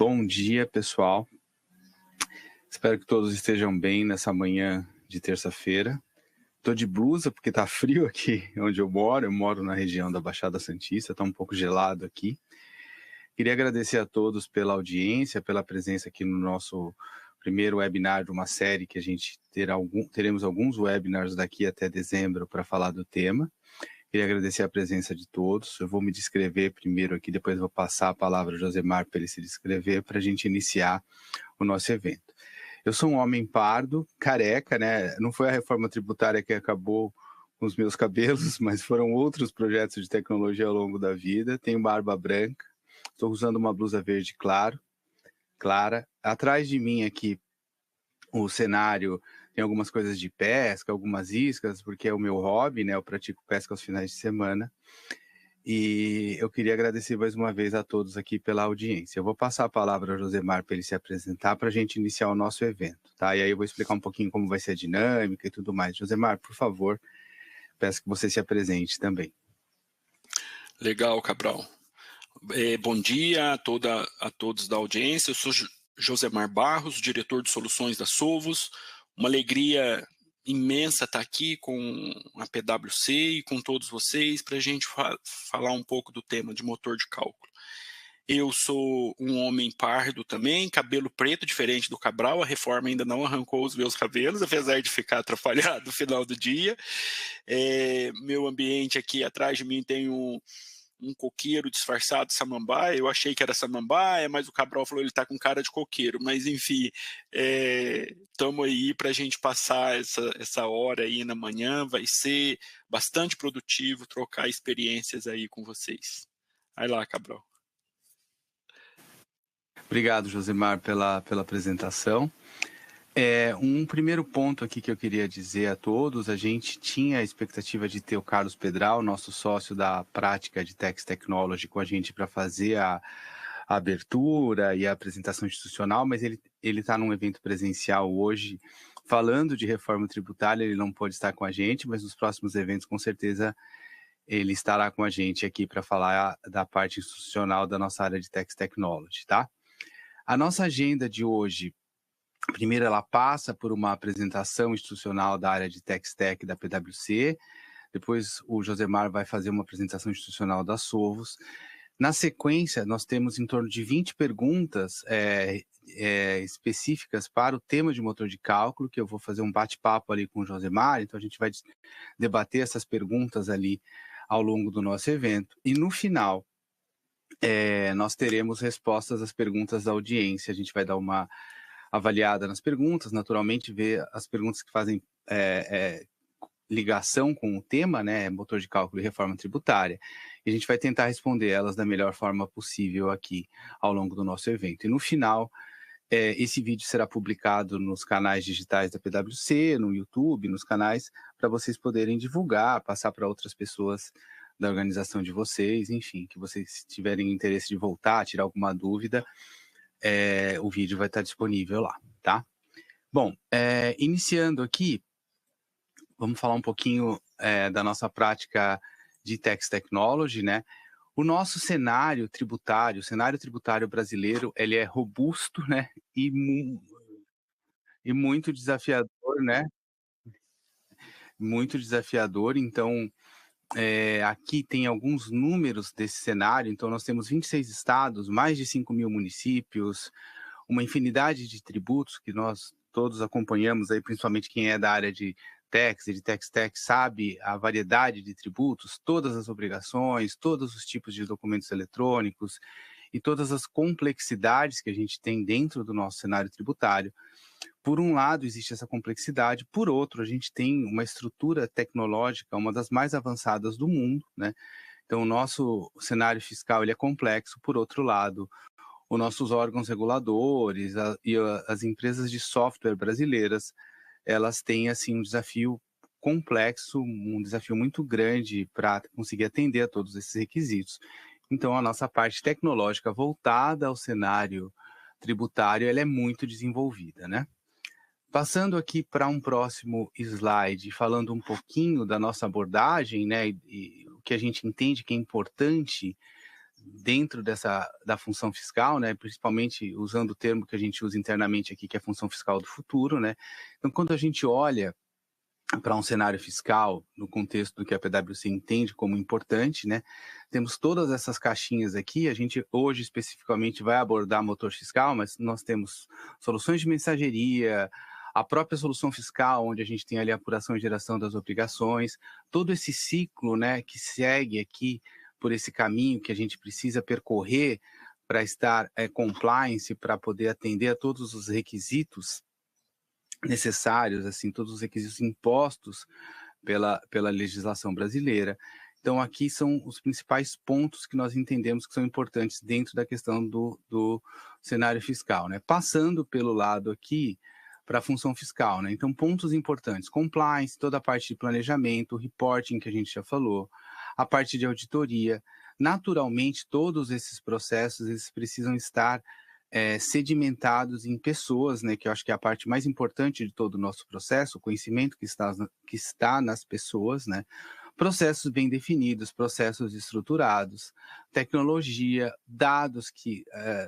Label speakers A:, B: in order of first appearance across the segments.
A: Bom dia, pessoal. Espero que todos estejam bem nessa manhã de terça-feira. Estou de blusa porque está frio aqui onde eu moro. Eu moro na região da Baixada Santista, está um pouco gelado aqui. Queria agradecer a todos pela audiência, pela presença aqui no nosso primeiro webinar de uma série que a gente teremos alguns webinars daqui até dezembro para falar do tema. Queria agradecer a presença de todos. Eu vou me descrever primeiro aqui, depois vou passar a palavra ao Josemar para ele se descrever, para a gente iniciar o nosso evento. Eu sou um homem pardo, careca, né? Não foi a reforma tributária que acabou com os meus cabelos, mas foram outros projetos de tecnologia ao longo da vida. Tenho barba branca, estou usando uma blusa verde clara. Atrás de mim aqui, o cenário tem algumas coisas de pesca, algumas iscas, porque é o meu hobby, né? Eu pratico pesca aos finais de semana. E eu queria agradecer mais uma vez a todos aqui pela audiência. Eu vou passar a palavra ao Josemar para ele se apresentar para a gente iniciar o nosso evento, tá? E aí eu vou explicar um pouquinho como vai ser a dinâmica e tudo mais. Josemar, por favor, peço que você se apresente também.
B: Legal, Cabral. Bom dia a todos da audiência. Eu sou Josemar Barros, diretor de soluções da Sovos. Uma alegria imensa estar aqui com a PwC e com todos vocês para a gente falar um pouco do tema de motor de cálculo. Eu sou um homem pardo também, cabelo preto, diferente do Cabral. A reforma ainda não arrancou os meus cabelos, apesar de ficar atrapalhado no final do dia. Meu ambiente aqui atrás de mim tem um coqueiro disfarçado de samambaia. Eu achei que era samambaia, mas o Cabral falou que ele está com cara de coqueiro. Mas, enfim, estamos aí para a gente passar essa hora aí na manhã. Vai ser bastante produtivo trocar experiências aí com vocês. Vai lá, Cabral.
A: Obrigado, Josemar, pela apresentação. Um primeiro ponto aqui que eu queria dizer a todos, a gente tinha a expectativa de ter o Carlos Pedral, nosso sócio da prática de Tax Technology, com a gente para fazer a abertura e a apresentação institucional, mas ele está num evento presencial hoje, falando de reforma tributária. Ele não pode estar com a gente, mas nos próximos eventos, com certeza, ele estará com a gente aqui para falar da parte institucional da nossa área de Tax Technology, tá? A nossa agenda de hoje, primeiro, ela passa por uma apresentação institucional da área de Tax Tech da PwC. Depois, o Josemar vai fazer uma apresentação institucional da Sovos. Na sequência, nós temos em torno de 20 perguntas específicas para o tema de motor de cálculo, que eu vou fazer um bate-papo ali com o Josemar. Então, a gente vai debater essas perguntas ali ao longo do nosso evento. E no final, nós teremos respostas às perguntas da audiência. A gente vai dar uma avaliada nas perguntas, naturalmente ver as perguntas que fazem ligação com o tema, né, motor de cálculo e reforma tributária, e a gente vai tentar responder elas da melhor forma possível aqui ao longo do nosso evento. E no final, esse vídeo será publicado nos canais digitais da PwC, no YouTube, nos canais, para vocês poderem divulgar, passar para outras pessoas da organização de vocês, enfim, que vocês tiverem interesse de voltar, tirar alguma dúvida, o vídeo vai estar disponível lá, tá? Bom, iniciando aqui, vamos falar um pouquinho da nossa prática de Tax Technology, né? O nosso cenário tributário, o cenário tributário brasileiro, ele é robusto, né? E muito desafiador, né? Muito desafiador. Então, aqui tem alguns números desse cenário. Então, nós temos 26 estados, mais de 5 mil municípios, uma infinidade de tributos que nós todos acompanhamos, aí, principalmente quem é da área de Tax e de Tax Tech sabe a variedade de tributos, todas as obrigações, todos os tipos de documentos eletrônicos e todas as complexidades que a gente tem dentro do nosso cenário tributário. Por um lado, existe essa complexidade, por outro, a gente tem uma estrutura tecnológica, uma das mais avançadas do mundo, né? Então, o nosso cenário fiscal ele é complexo. Por outro lado, os nossos órgãos reguladores e as empresas de software brasileiras, elas têm assim um desafio complexo, um desafio muito grande para conseguir atender a todos esses requisitos. Então, a nossa parte tecnológica voltada ao cenário tributário, ela é muito desenvolvida, né? Passando aqui para um próximo slide, falando um pouquinho da nossa abordagem, né, e o que a gente entende que é importante dentro da função fiscal, né, principalmente usando o termo que a gente usa internamente aqui, que é a função fiscal do futuro, né. Então, quando a gente olha para um cenário fiscal, no contexto do que a PwC entende como importante, né, temos todas essas caixinhas aqui, a gente hoje especificamente vai abordar motor fiscal, mas nós temos soluções de mensageria, a própria solução fiscal, onde a gente tem ali a apuração e geração das obrigações, todo esse ciclo, né, que segue aqui por esse caminho que a gente precisa percorrer para estar compliance, para poder atender a todos os requisitos necessários, assim, todos os requisitos impostos pela legislação brasileira. Então, aqui são os principais pontos que nós entendemos que são importantes dentro da questão do cenário fiscal, né? Passando pelo lado aqui para a função fiscal, né? Então, pontos importantes: compliance, toda a parte de planejamento, reporting, que a gente já falou, a parte de auditoria. Naturalmente, todos esses processos eles precisam estar sedimentados em pessoas, né, que eu acho que é a parte mais importante de todo o nosso processo, o conhecimento que está nas pessoas, né, processos bem definidos, processos estruturados, tecnologia, dados que,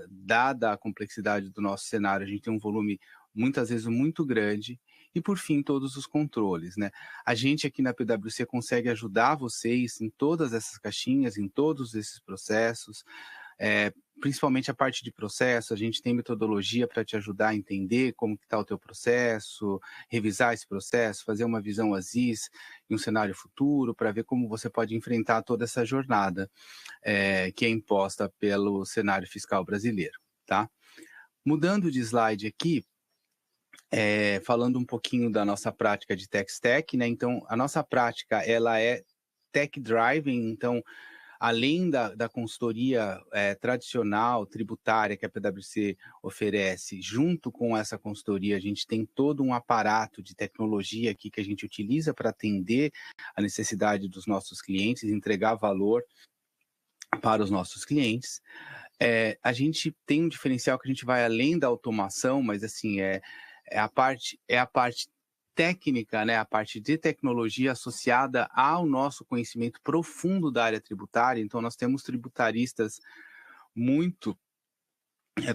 A: dada a complexidade do nosso cenário, a gente tem um volume muitas vezes muito grande, e por fim, todos os controles, né. A gente aqui na PwC consegue ajudar vocês em todas essas caixinhas, em todos esses processos, principalmente a parte de processo, a gente tem metodologia para te ajudar a entender como está o teu processo, revisar esse processo, fazer uma visão ASIS em um cenário futuro, para ver como você pode enfrentar toda essa jornada que é imposta pelo cenário fiscal brasileiro, tá? Mudando de slide aqui, falando um pouquinho da nossa prática de Tech Stack, né? Então, a nossa prática, ela é tech driving, então além da consultoria tradicional, tributária que a PwC oferece, junto com essa consultoria, a gente tem todo um aparato de tecnologia aqui que a gente utiliza para atender a necessidade dos nossos clientes, entregar valor para os nossos clientes. A gente tem um diferencial que a gente vai além da automação, mas assim, é a parte técnica, né, a parte de tecnologia associada ao nosso conhecimento profundo da área tributária. Então, nós temos tributaristas muito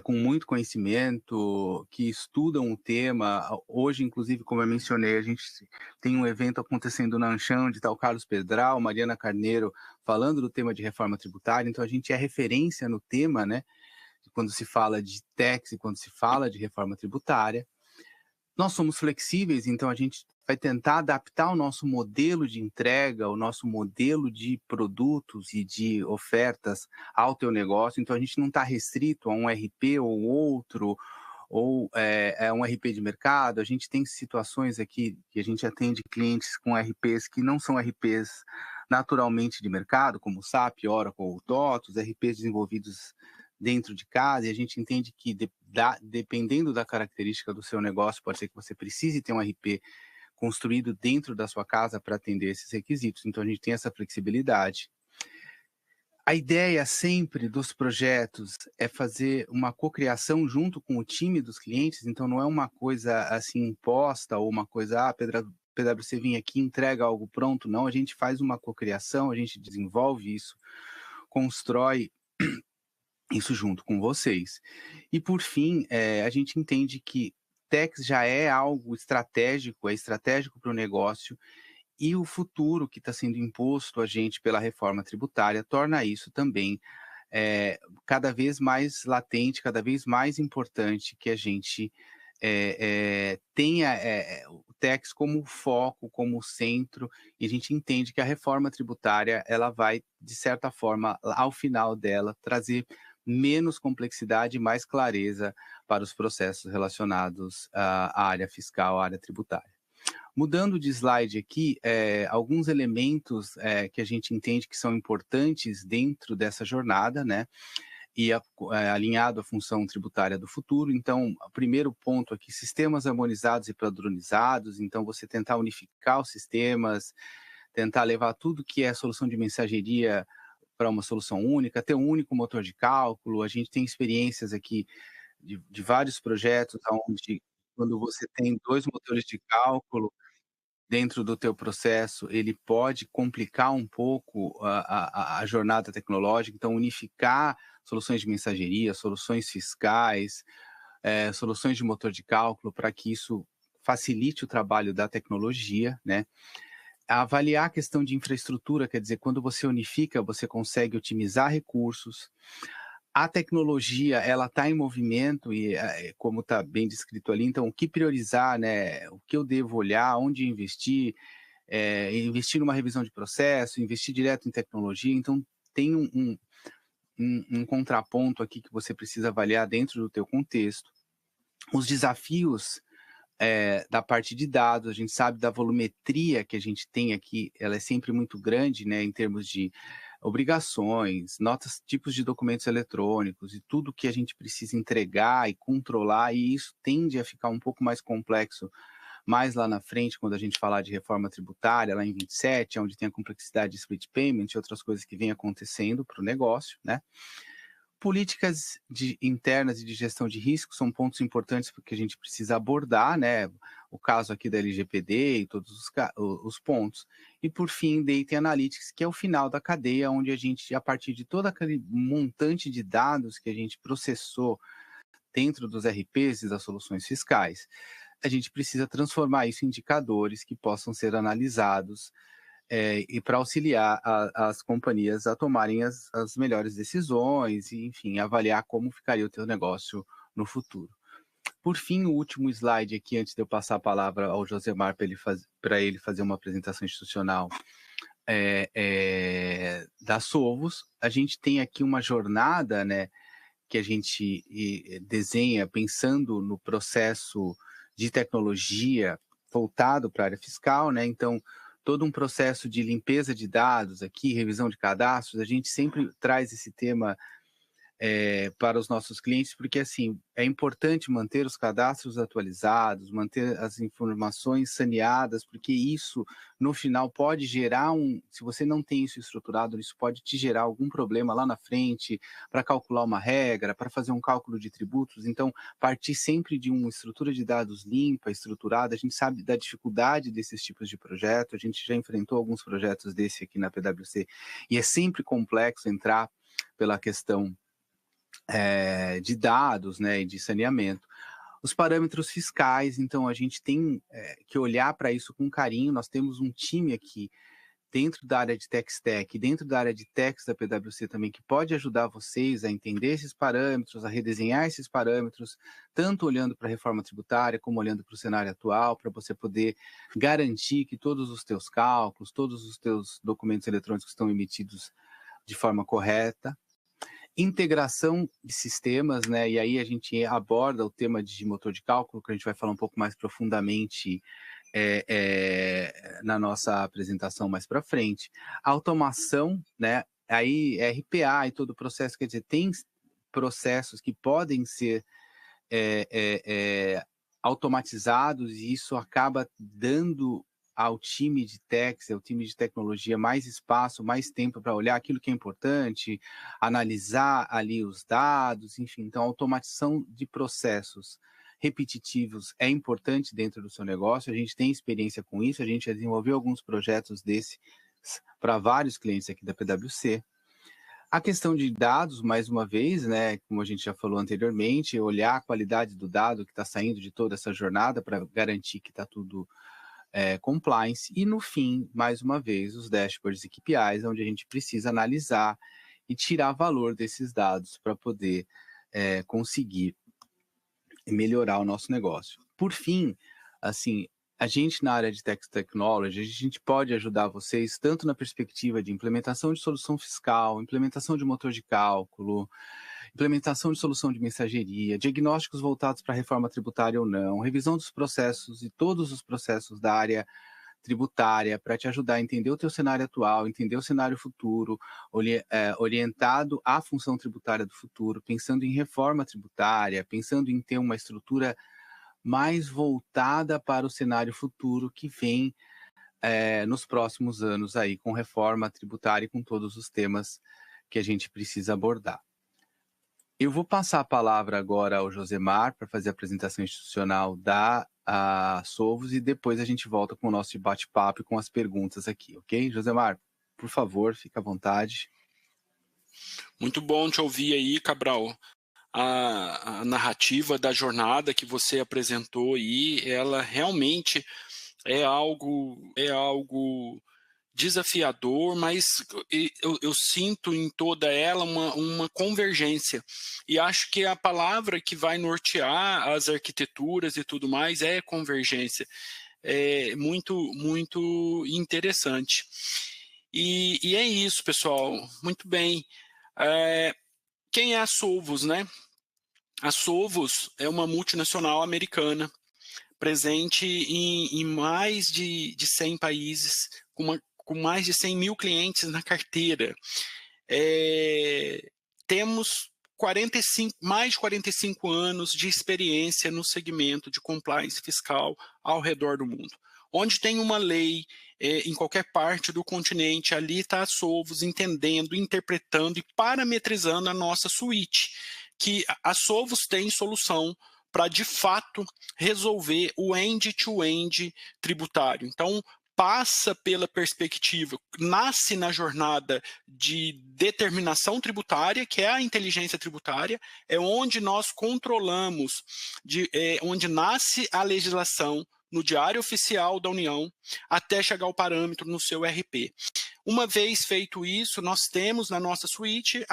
A: com muito conhecimento, que estudam o tema. Hoje, inclusive, como eu mencionei, a gente tem um evento acontecendo na Anshan, onde está o Carlos Pedral, Mariana Carneiro, falando do tema de reforma tributária. Então, a gente é referência no tema, né, quando se fala de tax e quando se fala de reforma tributária. Nós somos flexíveis, então a gente vai tentar adaptar o nosso modelo de entrega, o nosso modelo de produtos e de ofertas ao teu negócio. Então a gente não está restrito a um RP ou outro, ou um RP de mercado. A gente tem situações aqui que a gente atende clientes com RPs que não são RPs naturalmente de mercado, como SAP, Oracle ou TOTOS, RPs desenvolvidos dentro de casa, e a gente entende que dependendo da característica do seu negócio, pode ser que você precise ter um RP construído dentro da sua casa para atender esses requisitos. Então a gente tem essa flexibilidade. A ideia sempre dos projetos é fazer uma cocriação junto com o time dos clientes, então não é uma coisa assim imposta ou uma coisa, PwC vem aqui e entrega algo pronto, não, a gente faz uma cocriação, a gente desenvolve isso, constrói isso junto com vocês. E por fim, a gente entende que Tex já é algo estratégico, é estratégico para o negócio, e o futuro que está sendo imposto a gente pela reforma tributária torna isso também cada vez mais latente, cada vez mais importante que a gente tenha o Tex como foco, como centro, e a gente entende que a reforma tributária ela vai, de certa forma, ao final dela, trazer menos complexidade e mais clareza para os processos relacionados à área fiscal, à área tributária. Mudando de slide aqui, alguns elementos que a gente entende que são importantes dentro dessa jornada, né? E alinhado à função tributária do futuro. Então, o primeiro ponto aqui, sistemas harmonizados e padronizados. Então, você tentar unificar os sistemas, tentar levar tudo que é solução de mensageria para uma solução única, ter um único motor de cálculo. A gente tem experiências aqui de vários projetos onde, quando você tem dois motores de cálculo, dentro do teu processo, ele pode complicar um pouco a jornada tecnológica, então unificar soluções de mensageria, soluções fiscais, soluções de motor de cálculo, para que isso facilite o trabalho da tecnologia, né? Avaliar a questão de infraestrutura, quer dizer, quando você unifica, você consegue otimizar recursos. A tecnologia, ela está em movimento e, como está bem descrito ali, então, o que priorizar, né? O que eu devo olhar, onde investir, investir numa revisão de processo, investir direto em tecnologia. Então, tem um contraponto aqui que você precisa avaliar dentro do teu contexto. Os desafios da parte de dados, a gente sabe da volumetria que a gente tem aqui, ela é sempre muito grande, né, em termos de obrigações, notas, tipos de documentos eletrônicos e tudo que a gente precisa entregar e controlar, e isso tende a ficar um pouco mais complexo mais lá na frente, quando a gente falar de reforma tributária, lá em 27, onde tem a complexidade de split payment e outras coisas que vem acontecendo para o negócio, né? Políticas internas e de gestão de risco são pontos importantes porque a gente precisa abordar, né? O caso aqui da LGPD e todos os pontos. E, por fim, Data Analytics, que é o final da cadeia, onde a gente, a partir de todo aquele montante de dados que a gente processou dentro dos RPs e das soluções fiscais, a gente precisa transformar isso em indicadores que possam ser analisados e para auxiliar as companhias a tomarem as melhores decisões e, enfim, avaliar como ficaria o teu negócio no futuro. Por fim, o último slide aqui, antes de eu passar a palavra ao Josemar para ele fazer uma apresentação institucional da Sovos, a gente tem aqui uma jornada, né, que a gente desenha pensando no processo de tecnologia voltado para a área fiscal, né? Então, todo um processo de limpeza de dados aqui, revisão de cadastros, a gente sempre traz esse tema para os nossos clientes, porque assim, é importante manter os cadastros atualizados, manter as informações saneadas, porque isso, no final, pode gerar se você não tem isso estruturado, isso pode te gerar algum problema lá na frente, para calcular uma regra, para fazer um cálculo de tributos. Então, partir sempre de uma estrutura de dados limpa, estruturada, a gente sabe da dificuldade desses tipos de projeto, a gente já enfrentou alguns projetos desse aqui na PwC, e é sempre complexo entrar pela questão de dados, né, e de saneamento. Os parâmetros fiscais, então a gente tem que olhar para isso com carinho. Nós temos um time aqui dentro da área de Tech Stack, dentro da área de Techs da PwC também, que pode ajudar vocês a entender esses parâmetros, a redesenhar esses parâmetros, tanto olhando para a reforma tributária, como olhando para o cenário atual, para você poder garantir que todos os teus cálculos, todos os teus documentos eletrônicos estão emitidos de forma correta. Integração de sistemas, né? E aí a gente aborda o tema de motor de cálculo, que a gente vai falar um pouco mais profundamente na nossa apresentação mais para frente. Automação, né? Aí RPA e todo o processo, quer dizer, tem processos que podem ser automatizados e isso acaba dando ao time de techs, ao time de tecnologia, mais espaço, mais tempo para olhar aquilo que é importante, analisar ali os dados, enfim. Então, a automatização de processos repetitivos é importante dentro do seu negócio, a gente tem experiência com isso, a gente já desenvolveu alguns projetos desses para vários clientes aqui da PwC. A questão de dados, mais uma vez, né, como a gente já falou anteriormente, olhar a qualidade do dado que está saindo de toda essa jornada para garantir que está tudo compliance, e no fim, mais uma vez, os dashboards e KPIs, onde a gente precisa analisar e tirar valor desses dados para poder conseguir melhorar o nosso negócio. Por fim, assim, a gente na área de Technology, a gente pode ajudar vocês tanto na perspectiva de implementação de solução fiscal, implementação de motor de cálculo, implementação de solução de mensageria, diagnósticos voltados para a reforma tributária ou não, revisão dos processos e todos os processos da área tributária para te ajudar a entender o teu cenário atual, entender o cenário futuro, orientado à função tributária do futuro, pensando em reforma tributária, pensando em ter uma estrutura mais voltada para o cenário futuro que vem nos próximos anos aí, com reforma tributária e com todos os temas que a gente precisa abordar. Eu vou passar a palavra agora ao Josemar para fazer a apresentação institucional da a Sovos e depois a gente volta com o nosso bate-papo e com as perguntas aqui, ok? Josemar, por favor, fica à vontade.
B: Muito bom te ouvir aí, Cabral. A narrativa da jornada que você apresentou aí, ela realmente é algo desafiador, mas eu sinto em toda ela uma convergência. E acho que a palavra que vai nortear as arquiteturas e tudo mais é convergência. É muito, muito interessante. E é isso, pessoal. Muito bem. Quem é a Sovos, né? A Sovos é uma multinacional americana, presente em mais de 100 países, com mais de 100 mil clientes na carteira. Temos mais de 45 anos de experiência no segmento de compliance fiscal ao redor do mundo. Onde tem uma lei em qualquer parte do continente, ali está a Sovos entendendo, interpretando e parametrizando a nossa suíte, que a Sovos tem solução para, de fato, resolver o end-to-end tributário. Então, passa pela perspectiva, nasce na jornada de determinação tributária, que é a inteligência tributária, é onde nós controlamos, onde nasce a legislação no Diário Oficial da União, até chegar ao parâmetro no seu RP. Uma vez feito isso, nós temos na nossa suíte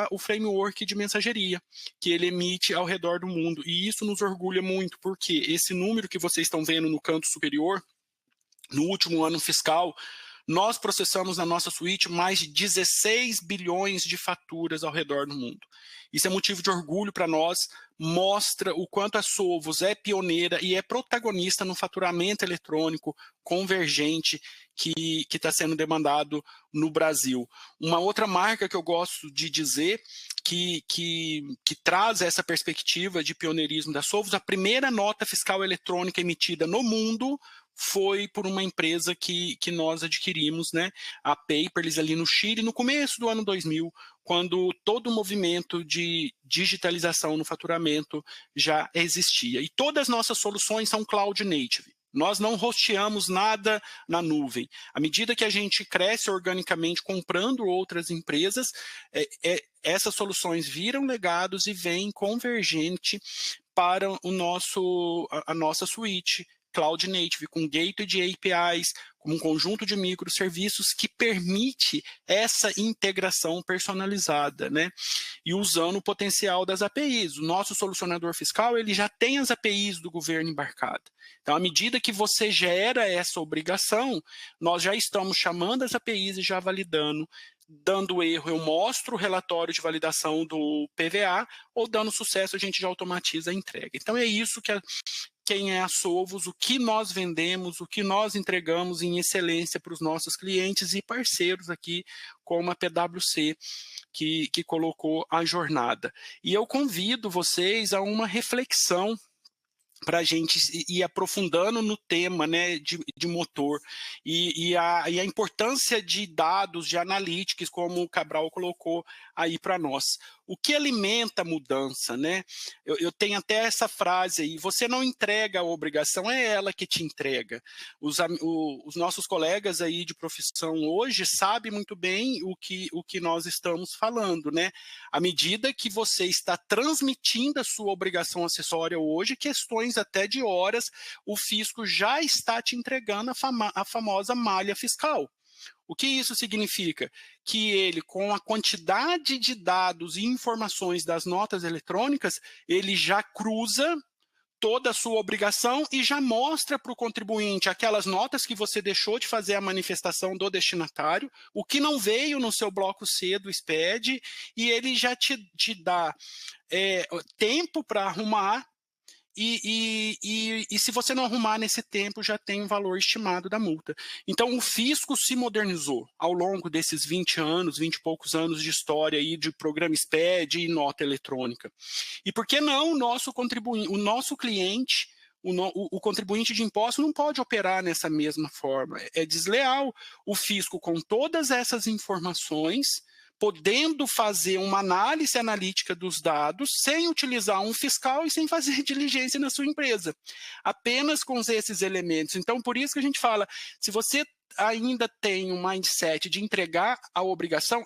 B: o framework de mensageria, que ele emite ao redor do mundo. E isso nos orgulha muito, porque esse número que vocês estão vendo no canto superior, no último ano fiscal, nós processamos na nossa suíte mais de 16 bilhões de faturas ao redor do mundo. Isso é motivo de orgulho para nós, mostra o quanto a Sovos é pioneira e é protagonista no faturamento eletrônico convergente que está sendo demandado no Brasil. Uma outra marca que eu gosto de dizer que traz essa perspectiva de pioneirismo da Sovos, a primeira nota fiscal eletrônica emitida no mundo foi por uma empresa que nós adquirimos, né, a Paperless, ali no Chile, no começo do ano 2000, quando todo o movimento de digitalização no faturamento já existia. E todas as nossas soluções são cloud native. Nós não hosteamos nada na nuvem. À medida que a gente cresce organicamente comprando outras empresas, essas soluções viram legados e vêm convergente para a nossa suíte Cloud Native, com gateway de APIs, com um conjunto de microserviços que permite essa integração personalizada, né? E usando o potencial das APIs. O nosso solucionador fiscal, ele já tem as APIs do governo embarcadas. Então, à medida que você gera essa obrigação, nós já estamos chamando as APIs e já validando. Dando erro, eu mostro o relatório de validação do PVA, ou dando sucesso, a gente já automatiza a entrega. Então, é isso que quem é a Sovos, o que nós vendemos, o que nós entregamos em excelência para os nossos clientes e parceiros aqui, como a PwC, que colocou a jornada. E eu convido vocês a uma reflexão para a gente ir aprofundando no tema, né, de motor e a importância de dados, de analytics, como o Cabral colocou aí para nós. O que alimenta a mudança, né? Eu tenho até essa frase aí, você não entrega a obrigação, é ela que te entrega. Os nossos colegas aí de profissão hoje sabem muito bem o que nós estamos falando, né? À medida que você está transmitindo a sua obrigação acessória hoje, questões até de horas, o fisco já está te entregando a famosa malha fiscal. O que isso significa? Que ele, com a quantidade de dados e informações das notas eletrônicas, ele já cruza toda a sua obrigação e já mostra para o contribuinte aquelas notas que você deixou de fazer a manifestação do destinatário, o que não veio no seu bloco C do SPED, e ele já te dá tempo para arrumar. E se você não arrumar nesse tempo, já tem um valor estimado da multa. Então, o fisco se modernizou ao longo desses 20 anos, 20 e poucos anos de história aí de programa SPED e nota eletrônica. E por que não o nosso cliente, o contribuinte de imposto não pode operar nessa mesma forma? É desleal o fisco com todas essas informações podendo fazer uma análise analítica dos dados sem utilizar um fiscal e sem fazer diligência na sua empresa. Apenas com esses elementos. Então, por isso que a gente fala, se você ainda tem um mindset de entregar a obrigação,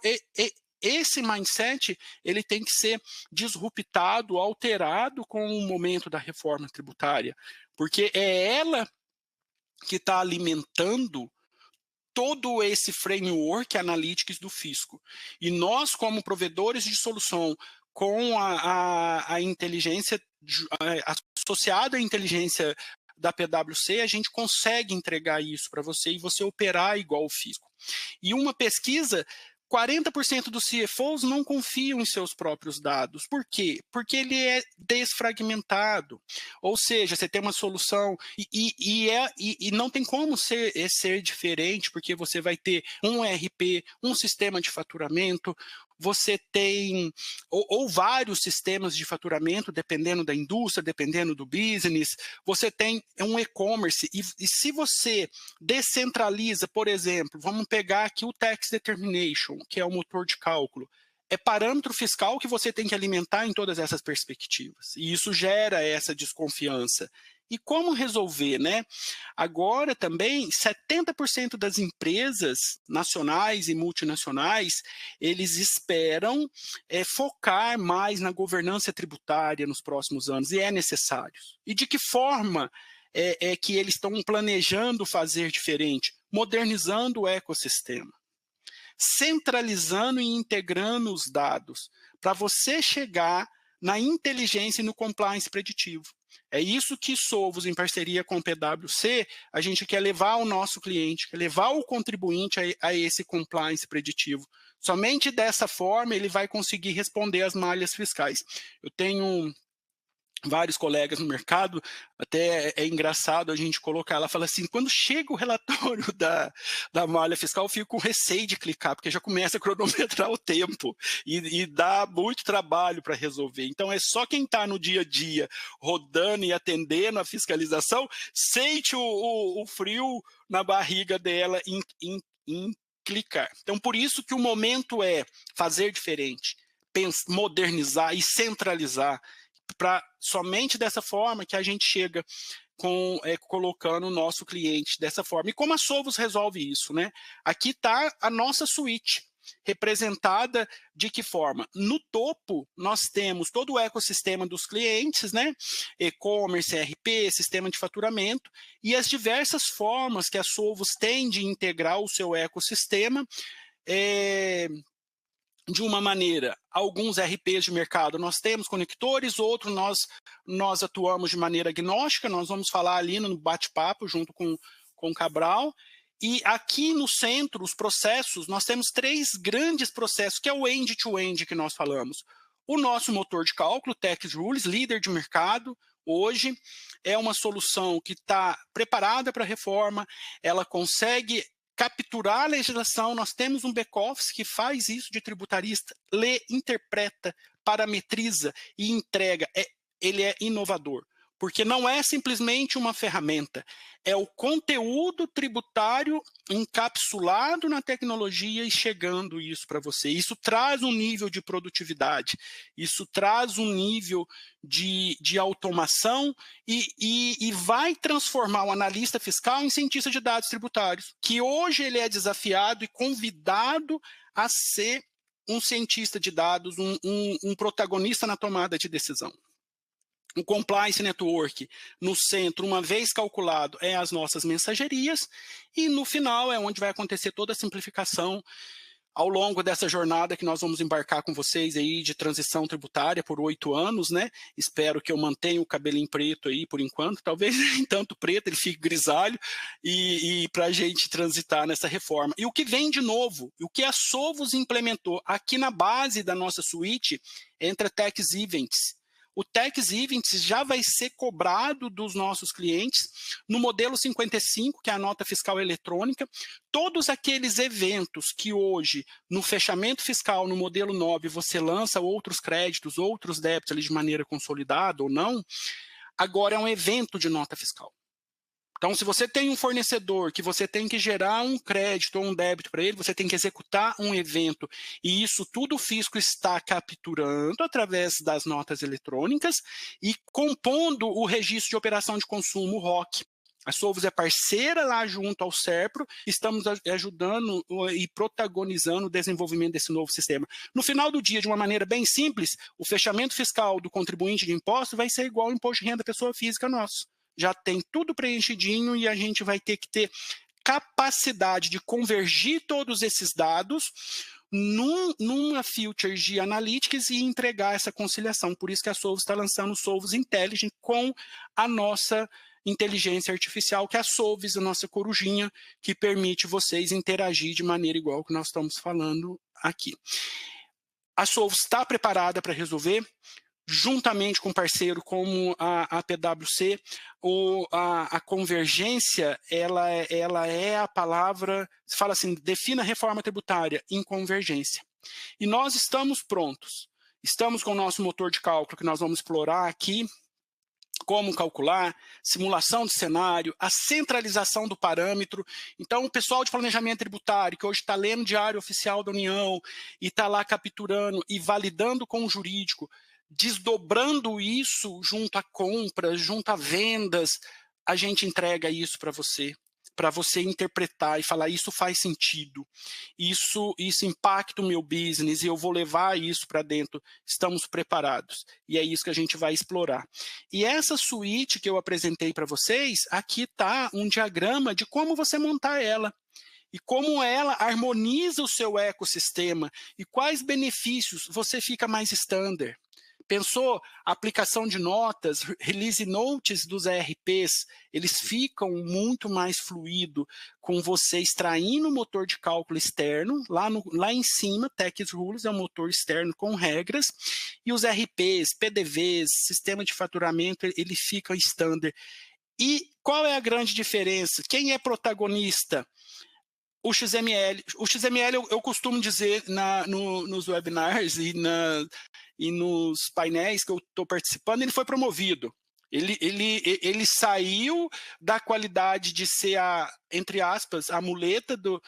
B: esse mindset ele tem que ser disruptado, alterado com o momento da reforma tributária, porque é ela que está alimentando todo esse framework analytics do fisco. E nós, como provedores de solução, com a inteligência associada à inteligência da PwC, a gente consegue entregar isso para você e você operar igual o fisco. E uma pesquisa, 40% dos CFOs não confiam em seus próprios dados. Por quê? Porque ele é desfragmentado. Ou seja, você tem uma solução e não tem como ser diferente, porque você vai ter um ERP, um sistema de faturamento, você tem ou vários sistemas de faturamento, dependendo da indústria, dependendo do business, você tem um e-commerce, e se você descentraliza, por exemplo, vamos pegar aqui o Tax Determination, que é o motor de cálculo, é parâmetro fiscal que você tem que alimentar em todas essas perspectivas, e isso gera essa desconfiança. E como resolver, né? Agora também, 70% das empresas nacionais e multinacionais, eles esperam focar mais na governança tributária nos próximos anos, e é necessário. E de que forma é que eles estão planejando fazer diferente? Modernizando o ecossistema, centralizando e integrando os dados, para você chegar na inteligência e no compliance preditivo. É isso que Sovos, em parceria com o PwC, a gente quer levar o nosso cliente, quer levar o contribuinte a esse compliance preditivo. Somente dessa forma ele vai conseguir responder às malhas fiscais. Eu tenho vários colegas no mercado, até é engraçado a gente colocar, ela fala assim, quando chega o relatório da malha fiscal, eu fico com receio de clicar, porque já começa a cronometrar o tempo, e dá muito trabalho para resolver. Então, é só quem está no dia a dia, rodando e atendendo a fiscalização, sente o frio na barriga dela em clicar. Então, por isso que o momento é fazer diferente, modernizar e centralizar, para somente dessa forma que a gente chega colocando o nosso cliente dessa forma. E como a Sovos resolve isso, né? Aqui está a nossa suíte, representada de que forma? No topo, nós temos todo o ecossistema dos clientes, né? E-commerce, ERP, sistema de faturamento, e as diversas formas que a Sovos tem de integrar o seu ecossistema, de uma maneira, alguns RPs de mercado nós temos conectores, outros nós atuamos de maneira agnóstica, nós vamos falar ali no bate-papo junto com o Cabral. E aqui no centro, os processos, nós temos 3 grandes processos, que é o end-to-end que nós falamos. O nosso motor de cálculo, Tax Rules, líder de mercado, hoje é uma solução que está preparada para a reforma, ela consegue capturar a legislação, nós temos um back-office que faz isso de tributarista, lê, interpreta, parametriza e entrega. Ele é inovador, porque não é simplesmente uma ferramenta, é o conteúdo tributário encapsulado na tecnologia e chegando isso para você. Isso traz um nível de produtividade, isso traz um nível de automação e vai transformar o analista fiscal em cientista de dados tributários, que hoje ele é desafiado e convidado a ser um cientista de dados, um protagonista na tomada de decisão. O Compliance Network, no centro, uma vez calculado, é as nossas mensagerias, e no final é onde vai acontecer toda a simplificação ao longo dessa jornada que nós vamos embarcar com vocês aí de transição tributária por 8 anos, né? Espero que eu mantenha o cabelinho preto aí por enquanto, talvez nem tanto preto, ele fique grisalho, e para a gente transitar nessa reforma. E o que vem de novo, o que a Sovos implementou aqui na base da nossa suíte, entra Tax Events. O Tax Events já vai ser cobrado dos nossos clientes no modelo 55, que é a nota fiscal eletrônica. Todos aqueles eventos que hoje, no fechamento fiscal, no modelo 9, você lança outros créditos, outros débitos ali de maneira consolidada ou não, agora é um evento de nota fiscal. Então, se você tem um fornecedor que você tem que gerar um crédito ou um débito para ele, você tem que executar um evento. E isso tudo o fisco está capturando através das notas eletrônicas e compondo o registro de operação de consumo, o ROC. A Sovos é parceira lá junto ao SERPRO, estamos ajudando e protagonizando o desenvolvimento desse novo sistema. No final do dia, de uma maneira bem simples, o fechamento fiscal do contribuinte de imposto vai ser igual ao imposto de renda pessoa física nosso. Já tem tudo preenchidinho e a gente vai ter que ter capacidade de convergir todos esses dados numa feature de analytics e entregar essa conciliação. Por isso que a Sovos está lançando o Sovos Intelligent com a nossa inteligência artificial, que é a Sovos, a nossa corujinha, que permite vocês interagir de maneira igual que nós estamos falando aqui. A Sovos está preparada para resolver, juntamente com um parceiro como a PwC, a convergência, ela é a palavra, se fala assim, defina a reforma tributária em convergência. E nós estamos prontos. Estamos com o nosso motor de cálculo, que nós vamos explorar aqui, como calcular, simulação de cenário, a centralização do parâmetro. Então, o pessoal de planejamento tributário, que hoje está lendo o Diário Oficial da União e está lá capturando e validando com o jurídico, desdobrando isso junto a compras, junto a vendas, a gente entrega isso para você interpretar e falar, isso faz sentido, isso impacta o meu business e eu vou levar isso para dentro, estamos preparados. E é isso que a gente vai explorar. E essa suíte que eu apresentei para vocês, aqui está um diagrama de como você montar ela. E como ela harmoniza o seu ecossistema e quais benefícios você fica mais standard. Pensou a aplicação de notas, release notes dos ERPs, eles ficam muito mais fluido com você extraindo o motor de cálculo externo, lá em cima, Tax Rules é um motor externo com regras, e os RPs, PDVs, sistema de faturamento, ele fica standard. E qual é a grande diferença? Quem é protagonista? O XML. O XML eu costumo dizer nos webinars e nos painéis que eu estou participando, ele foi promovido. Ele saiu da qualidade de ser entre aspas, a muleta do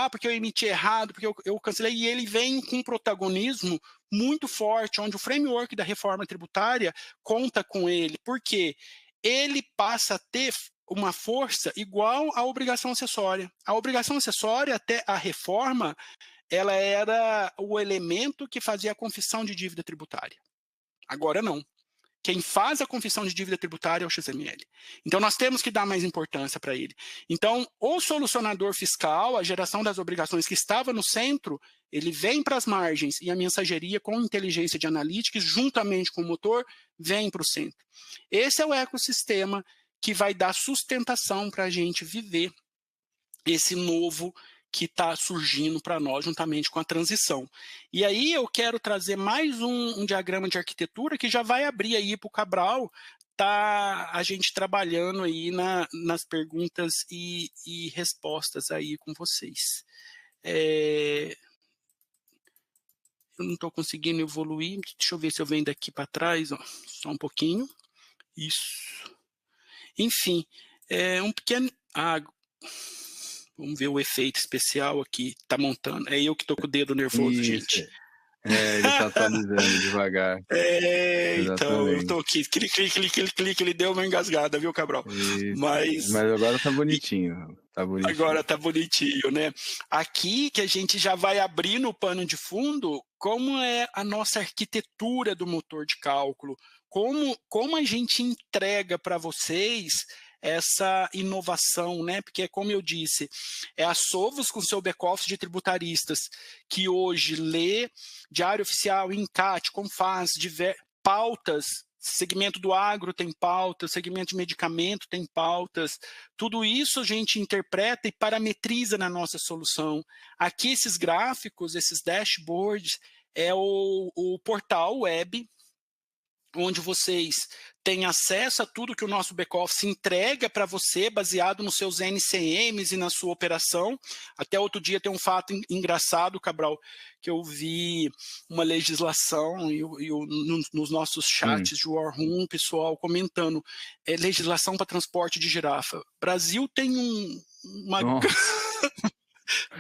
B: porque eu emiti errado, porque eu cancelei, e ele vem com um protagonismo muito forte, onde o framework da reforma tributária conta com ele, porque ele passa a ter uma força igual à obrigação acessória. A obrigação acessória, até a reforma, ela era o elemento que fazia a confissão de dívida tributária. Agora não. Quem faz a confissão de dívida tributária é o XML. Então, nós temos que dar mais importância para ele. Então, o solucionador fiscal, a geração das obrigações que estava no centro, ele vem para as margens e a mensageria com inteligência de analytics, juntamente com o motor, vem para o centro. Esse é o ecossistema que vai dar sustentação para a gente viver esse novo que está surgindo para nós juntamente com a transição. E aí eu quero trazer mais um diagrama de arquitetura que já vai abrir aí para o Cabral, tá a gente trabalhando aí nas perguntas e respostas aí com vocês. Eu não estou conseguindo evoluir, deixa eu ver se eu venho daqui para trás, só um pouquinho. Isso. Enfim, um pequeno... vamos ver o efeito especial aqui, tá montando. É eu que tô com o dedo nervoso, isso, gente.
A: Ele tá atualizando devagar.
B: Então, eu tô aqui, clique, ele deu uma engasgada, viu, Cabral? Mas
A: agora tá bonitinho.
B: Agora tá bonitinho, né? Aqui que a gente já vai abrir no pano de fundo como é a nossa arquitetura do motor de cálculo, como a gente entrega para vocês essa inovação, né? Porque, como eu disse, é a Sovos com seu back-office de tributaristas, que hoje lê Diário Oficial, INCAT, Confas, pautas, segmento do agro tem pautas, segmento de medicamento tem pautas, tudo isso a gente interpreta e parametriza na nossa solução. Aqui esses gráficos, esses dashboards, é o portal web onde vocês têm acesso a tudo que o nosso back-office entrega para você, baseado nos seus NCMs e na sua operação. Até outro dia tem um fato engraçado, Cabral, que eu vi uma legislação nos nossos chats de War Room, pessoal comentando, legislação para transporte de girafa. Brasil tem uma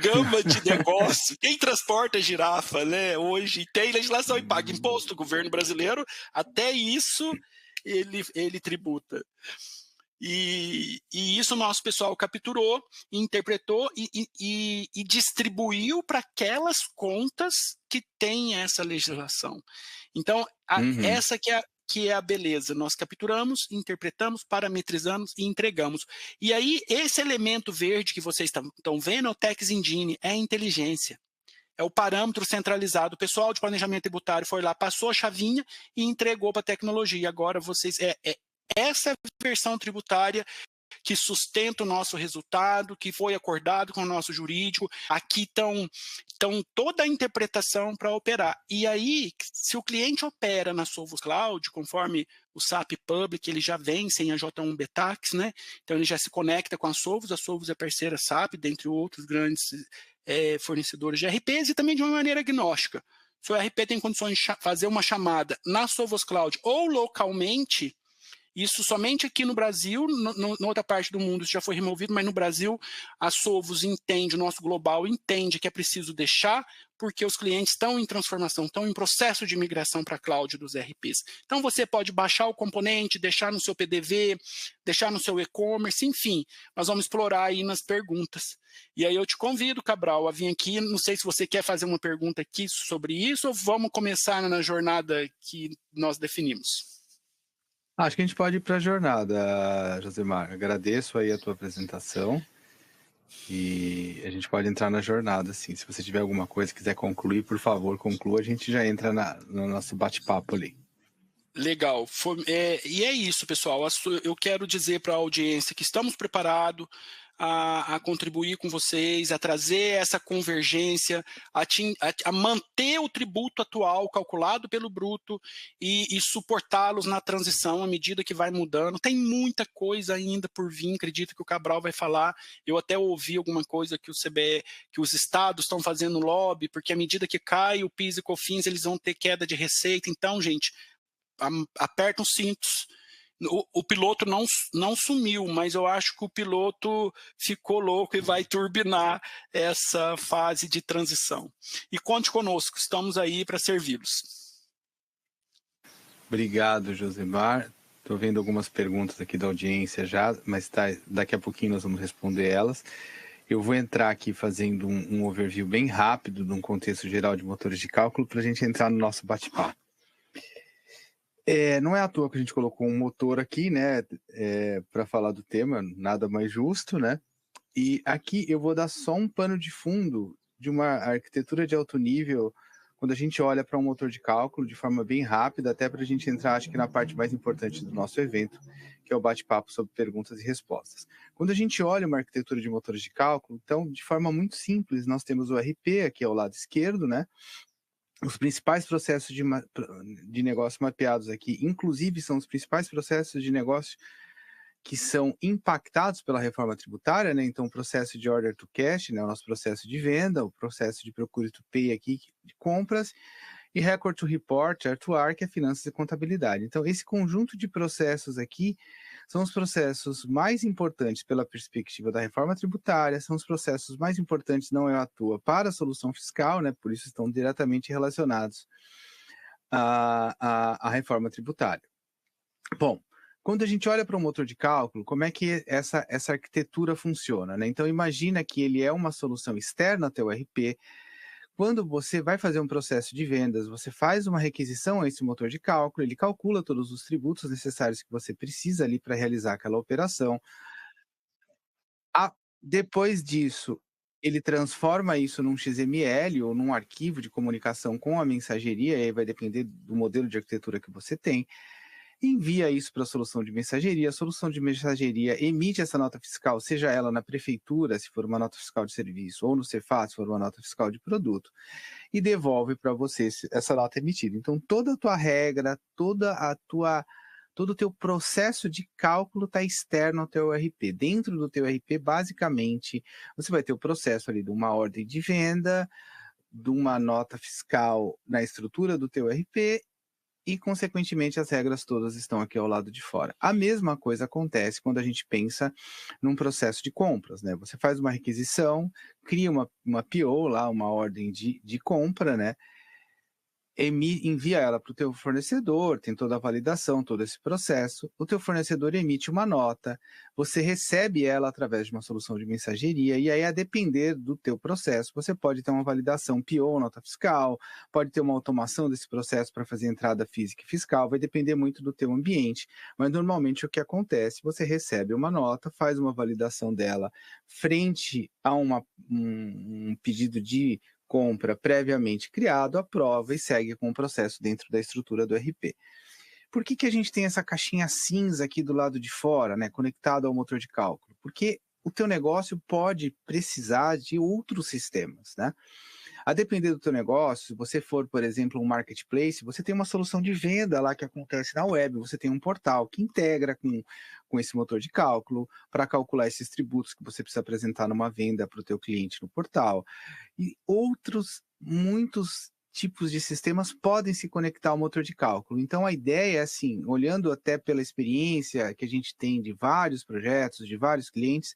B: gama de negócio. Quem transporta girafa, né, hoje tem legislação e paga imposto. O governo brasileiro, até isso, ele tributa. E isso o nosso pessoal capturou, interpretou e distribuiu para aquelas contas que têm essa legislação. Então, essa que é a beleza. Nós capturamos, interpretamos, parametrizamos e entregamos. E aí, esse elemento verde que vocês estão vendo é o Tax Engine, é a inteligência. É o parâmetro centralizado. O pessoal de planejamento tributário foi lá, passou a chavinha e entregou para a tecnologia. Agora vocês... essa é a versão tributária que sustenta o nosso resultado, que foi acordado com o nosso jurídico. Aqui estão toda a interpretação para operar. E aí, se o cliente opera na Sovos Cloud, conforme o SAP Public, ele já vem sem a J1 Betax, né? Então ele já se conecta com a Sovos é parceira SAP, dentre outros grandes fornecedores de RPs, e também de uma maneira agnóstica. Se o RP tem condições de fazer uma chamada na Sovos Cloud ou localmente, isso somente aqui no Brasil, na outra parte do mundo isso já foi removido, mas no Brasil a Sovos entende, o nosso global entende que é preciso deixar, porque os clientes estão em transformação, estão em processo de migração para a cloud dos RPs. Então você pode baixar o componente, deixar no seu PDV, deixar no seu e-commerce, enfim, nós vamos explorar aí nas perguntas. E aí eu te convido, Cabral, a vir aqui, não sei se você quer fazer uma pergunta aqui sobre isso, ou vamos começar na jornada que nós definimos.
A: Acho que a gente pode ir para a jornada, Josemar. Agradeço aí a tua apresentação e a gente pode entrar na jornada, sim. Se você tiver alguma coisa, quiser concluir, por favor, conclua. A gente já entra no nosso bate-papo ali.
B: Legal. E é isso, pessoal. Eu quero dizer para a audiência que estamos preparados a contribuir com vocês, a trazer essa convergência, a manter o tributo atual calculado pelo bruto e suportá-los na transição à medida que vai mudando. Tem muita coisa ainda por vir, acredito que o Cabral vai falar. Eu até ouvi alguma coisa que que os estados estão fazendo lobby, porque à medida que cai o PIS e COFINS, eles vão ter queda de receita. Então, gente, aperta os cintos. O piloto não sumiu, mas eu acho que o piloto ficou louco e vai turbinar essa fase de transição. E conte conosco, estamos aí para servi-los.
A: Obrigado, Josemar. Estou vendo algumas perguntas aqui da audiência já, mas daqui a pouquinho nós vamos responder elas. Eu vou entrar aqui fazendo um overview bem rápido de um contexto geral de motores de cálculo para a gente entrar no nosso bate-papo. Não é à toa que a gente colocou um motor aqui, né, para falar do tema, nada mais justo, né? E aqui eu vou dar só um pano de fundo de uma arquitetura de alto nível, quando a gente olha para um motor de cálculo de forma bem rápida, até para a gente entrar, acho que na parte mais importante do nosso evento, que é o bate-papo sobre perguntas e respostas. Quando a gente olha uma arquitetura de motores de cálculo, então, de forma muito simples, nós temos o RP aqui ao lado esquerdo, né? Os principais processos de negócio mapeados aqui, inclusive, são os principais processos de negócio que são impactados pela reforma tributária, né? Então, o processo de order to cash, né? O nosso processo de venda, o processo de procure to pay aqui, de compras, e record to report, R2R, que é finanças e contabilidade. Então, esse conjunto de processos aqui são os processos mais importantes pela perspectiva da reforma tributária, são os processos mais importantes, não é à toa, para a solução fiscal, né? Por isso estão diretamente relacionados à reforma tributária. Bom, quando a gente olha para o motor de cálculo, como é que essa arquitetura funciona, né? Então, imagina que ele é uma solução externa até o RP. Quando você vai fazer um processo de vendas, você faz uma requisição a esse motor de cálculo, ele calcula todos os tributos necessários que você precisa ali para realizar aquela operação. Depois disso, ele transforma isso num XML ou num arquivo de comunicação com a mensageria, e aí vai depender do modelo de arquitetura que você tem. envia isso para a solução de mensageria emite essa nota fiscal, seja ela na prefeitura, se for uma nota fiscal de serviço, ou no Cefaz, se for uma nota fiscal de produto, e devolve para você essa nota emitida. Então, toda a tua regra, todo o teu processo de cálculo está externo ao teu RP. Dentro do teu RP, basicamente, você vai ter o processo ali de uma ordem de venda, de uma nota fiscal na estrutura do teu RP e, consequentemente, as regras todas estão aqui ao lado de fora. A mesma coisa acontece quando a gente pensa num processo de compras, né? Você faz uma requisição, cria uma PO lá, uma ordem de compra, né? Envia ela para o teu fornecedor, tem toda a validação, todo esse processo, o teu fornecedor emite uma nota, você recebe ela através de uma solução de mensageria, e aí, a depender do teu processo, você pode ter uma validação PO, nota fiscal, pode ter uma automação desse processo para fazer entrada física e fiscal, vai depender muito do teu ambiente, mas normalmente o que acontece, você recebe uma nota, faz uma validação dela frente a um pedido de compra previamente criado, aprova e segue com o processo dentro da estrutura do RP. Por que a gente tem essa caixinha cinza aqui do lado de fora, né, conectado ao motor de cálculo? Porque o teu negócio pode precisar de outros sistemas, né? A depender do teu negócio, se você for, por exemplo, um marketplace, você tem uma solução de venda lá que acontece na web, você tem um portal que integra com esse motor de cálculo para calcular esses tributos que você precisa apresentar numa venda para o teu cliente no portal. E muitos tipos de sistemas podem se conectar ao motor de cálculo. Então, a ideia é assim, olhando até pela experiência que a gente tem de vários projetos, de vários clientes,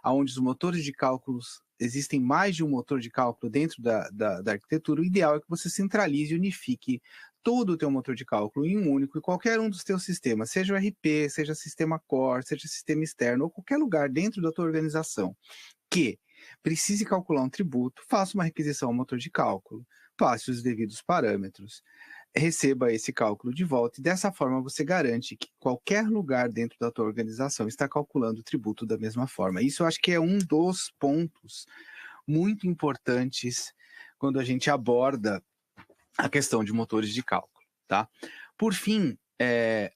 A: onde os motores de cálculos, existem mais de um motor de cálculo dentro da arquitetura, o ideal é que você centralize e unifique todo o teu motor de cálculo em um único, e qualquer um dos teus sistemas, seja o RP, seja sistema core, seja sistema externo, ou qualquer lugar dentro da tua organização, que precise calcular um tributo, faça uma requisição ao motor de cálculo, passe os devidos parâmetros, receba esse cálculo de volta, e dessa forma você garante que qualquer lugar dentro da tua organização está calculando o tributo da mesma forma. Isso eu acho que é um dos pontos muito importantes quando a gente aborda a questão de motores de cálculo, tá? Por fim,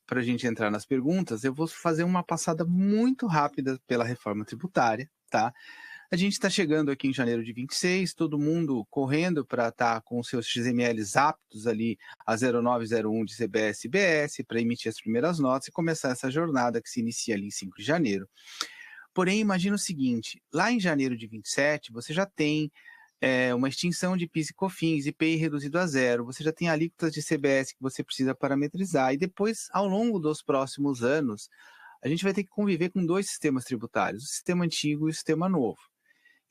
A: para a gente entrar nas perguntas, eu vou fazer uma passada muito rápida pela reforma tributária, tá? A gente está chegando aqui em janeiro de 26, todo mundo correndo para estar com seus XMLs aptos ali a 0901 de CBS e BS para emitir as primeiras notas e começar essa jornada que se inicia ali em 5 de janeiro. Porém, imagina o seguinte, lá em janeiro de 27, você já tem uma extinção de PIS e COFINS, IPI reduzido a zero, você já tem alíquotas de CBS que você precisa parametrizar, e depois, ao longo dos próximos anos, a gente vai ter que conviver com dois sistemas tributários, o sistema antigo e o sistema novo.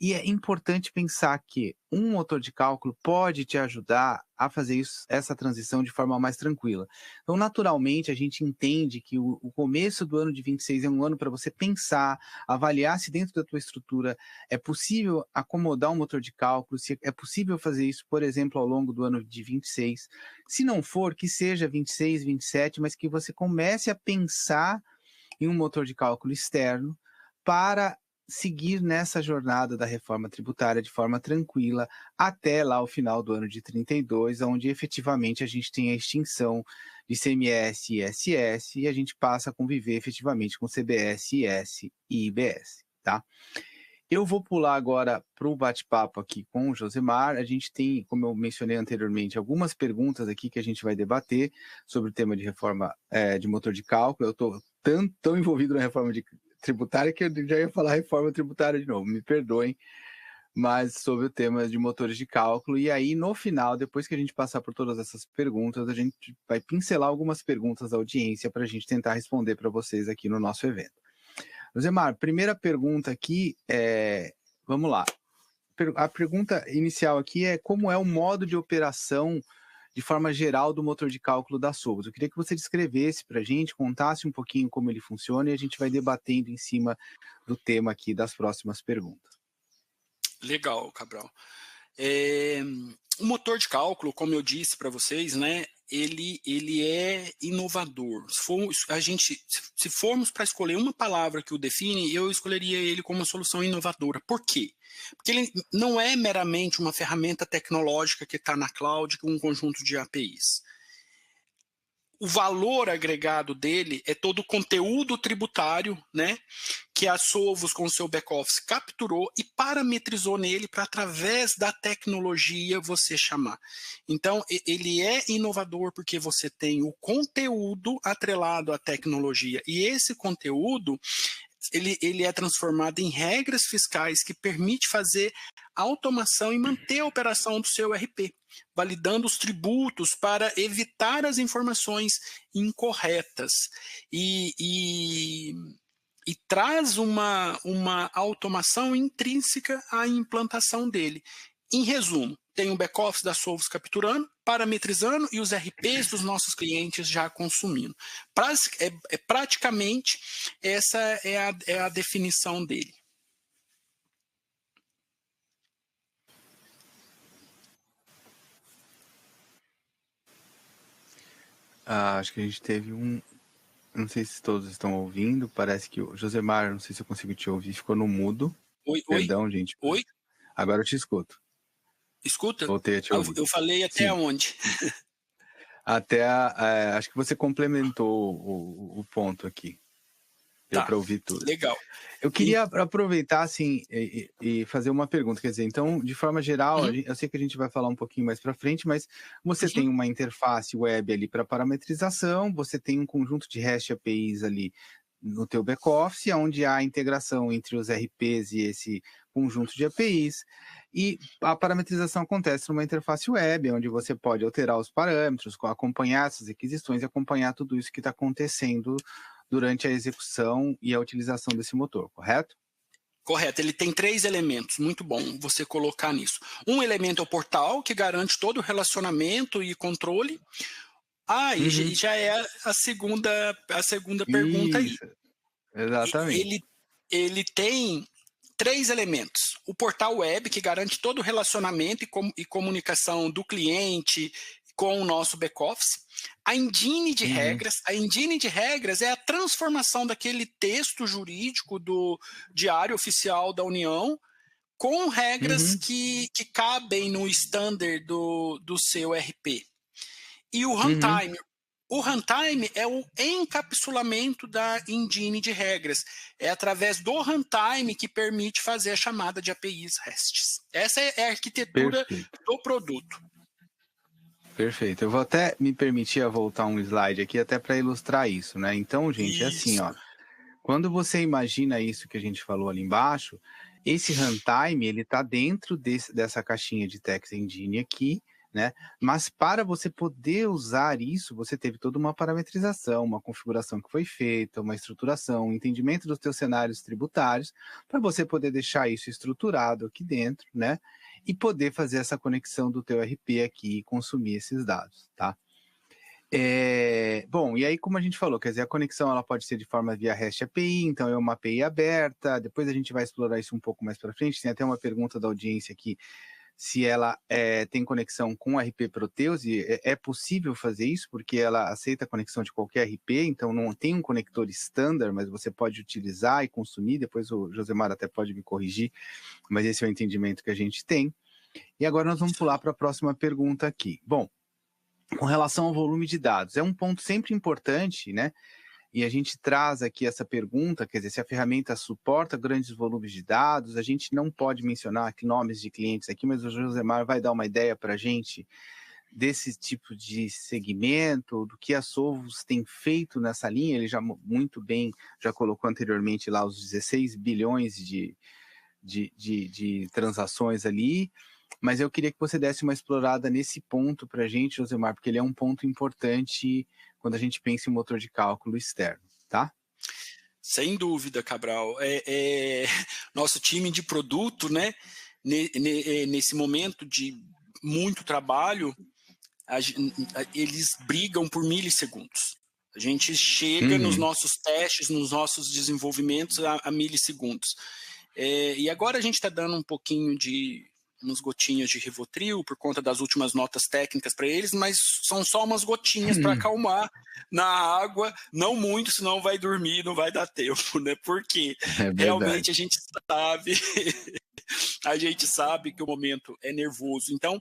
A: E é importante pensar que um motor de cálculo pode te ajudar a fazer essa transição de forma mais tranquila. Então, naturalmente, a gente entende que o começo do ano de 26 é um ano para você pensar, avaliar se dentro da tua estrutura é possível acomodar um motor de cálculo, se é possível fazer isso, por exemplo, ao longo do ano de 26. Se não for, que seja 26, 27, mas que você comece a pensar em um motor de cálculo externo para seguir nessa jornada da reforma tributária de forma tranquila até lá o final do ano de 32, onde efetivamente a gente tem a extinção de CMS e ISS e a gente passa a conviver efetivamente com CBS, IS e IBS, tá? Eu vou pular agora para o bate-papo aqui com o Josemar. A gente tem, como eu mencionei anteriormente, algumas perguntas aqui que a gente vai debater sobre o tema de reforma de motor de cálculo. Eu estou tão envolvido na reforma tributária que eu já ia falar reforma tributária de novo, me perdoem, mas sobre o tema de motores de cálculo. E aí, no final, depois que a gente passar por todas essas perguntas, a gente vai pincelar algumas perguntas da audiência para a gente tentar responder para vocês aqui no nosso evento. Josemar, primeira pergunta aqui vamos lá. A pergunta inicial aqui é como é o modo de operação de forma geral do motor de cálculo da Sovos. Eu queria que você descrevesse para a gente, contasse um pouquinho como ele funciona e a gente vai debatendo em cima do tema aqui das próximas perguntas.
B: Legal, Cabral. O motor de cálculo, como eu disse para vocês, né, ele é inovador. Se formos para escolher uma palavra que o define, eu escolheria ele como uma solução inovadora. Por quê? Porque ele não é meramente uma ferramenta tecnológica que está na cloud com um conjunto de APIs. o valor agregado dele é todo o conteúdo tributário, né, que a Sovos, com o seu back-office, capturou e parametrizou nele para, através da tecnologia, você chamar. Então, ele é inovador porque você tem o conteúdo atrelado à tecnologia. E esse conteúdo, ele é transformado em regras fiscais que permite fazer automação e manter a operação do seu RP, validando os tributos para evitar as informações incorretas. E traz uma automação intrínseca à implantação dele. Em resumo, tem um back-office da Sovos capturando, parametrizando e os RPs dos nossos clientes já consumindo. Praticamente, essa é a definição dele.
A: Acho que a gente teve não sei se todos estão ouvindo, parece que o Josemar, não sei se eu consigo te ouvir, ficou no mudo. Perdão, gente.
B: Oi?
A: Agora eu te escuto.
B: Escuta?
A: Voltei a te ouvir.
B: Eu falei até onde?
A: Até acho que você complementou o ponto aqui. Deu para ouvir tudo.
B: Legal.
A: Eu queria aproveitar assim e fazer uma pergunta, quer dizer, então, de forma geral, eu sei que a gente vai falar um pouquinho mais para frente, mas você tem uma interface web ali para parametrização, você tem um conjunto de REST APIs ali no teu back-office, onde há a integração entre os RPs e esse conjunto de APIs, e a parametrização acontece numa interface web, onde você pode alterar os parâmetros, acompanhar essas requisições e acompanhar tudo isso que está acontecendo durante a execução e a utilização desse motor, correto?
B: Correto, ele tem 3 elementos, muito bom você colocar nisso. Um elemento é o portal, que garante todo o relacionamento e controle. E já é a segunda pergunta aí.
A: Exatamente.
B: Ele tem 3 elementos. O portal web, que garante todo o relacionamento e comunicação do cliente com o nosso back-office. A engine de regras. A engine de regras é a transformação daquele texto jurídico do Diário Oficial da União com regras que cabem no standard do seu RP. E o runtime. O runtime é o encapsulamento da engine de regras. É através do runtime que permite fazer a chamada de APIs RESTs. Essa é a arquitetura do produto.
A: Perfeito. Eu vou até me permitir voltar um slide aqui até para ilustrar isso, né? Então, gente, é assim, ó. Quando você imagina isso que a gente falou ali embaixo, esse runtime, ele está dentro dessa caixinha de text engine aqui, né? Mas para você poder usar isso, você teve toda uma parametrização, uma configuração que foi feita, uma estruturação, um entendimento dos teus cenários tributários, para você poder deixar isso estruturado aqui dentro, né? E poder fazer essa conexão do teu RP aqui e consumir esses dados, tá? Bom, e aí como a gente falou, quer dizer, a conexão ela pode ser de forma via REST API, então é uma API aberta, depois a gente vai explorar isso um pouco mais para frente, tem até uma pergunta da audiência aqui, se ela tem conexão com o RP Proteus, e é possível fazer isso, porque ela aceita a conexão de qualquer RP, então não tem um conector standard, mas você pode utilizar e consumir, depois o Josemar até pode me corrigir, mas esse é o entendimento que a gente tem. E agora nós vamos pular para a próxima pergunta aqui. Bom, com relação ao volume de dados, é um ponto sempre importante, né? E a gente traz aqui essa pergunta, quer dizer, se a ferramenta suporta grandes volumes de dados, a gente não pode mencionar aqui nomes de clientes aqui, mas o Josemar vai dar uma ideia para a gente desse tipo de segmento, do que a Sovos tem feito nessa linha. Ele já muito bem, já colocou anteriormente lá os 16 bilhões de transações ali, mas eu queria que você desse uma explorada nesse ponto para a gente, Josemar, porque ele é um ponto importante quando a gente pensa em motor de cálculo externo, tá?
B: Sem dúvida, Cabral. Nosso time de produto, né, nesse momento de muito trabalho, eles brigam por milissegundos. A gente chega nos nossos testes, nos nossos desenvolvimentos a milissegundos. E agora a gente está dando um pouquinho umas gotinhas de Rivotril por conta das últimas notas técnicas para eles, mas são só umas gotinhas para acalmar na água, não muito, senão vai dormir, não vai dar tempo, né? Porque realmente a gente sabe que o momento é nervoso. Então,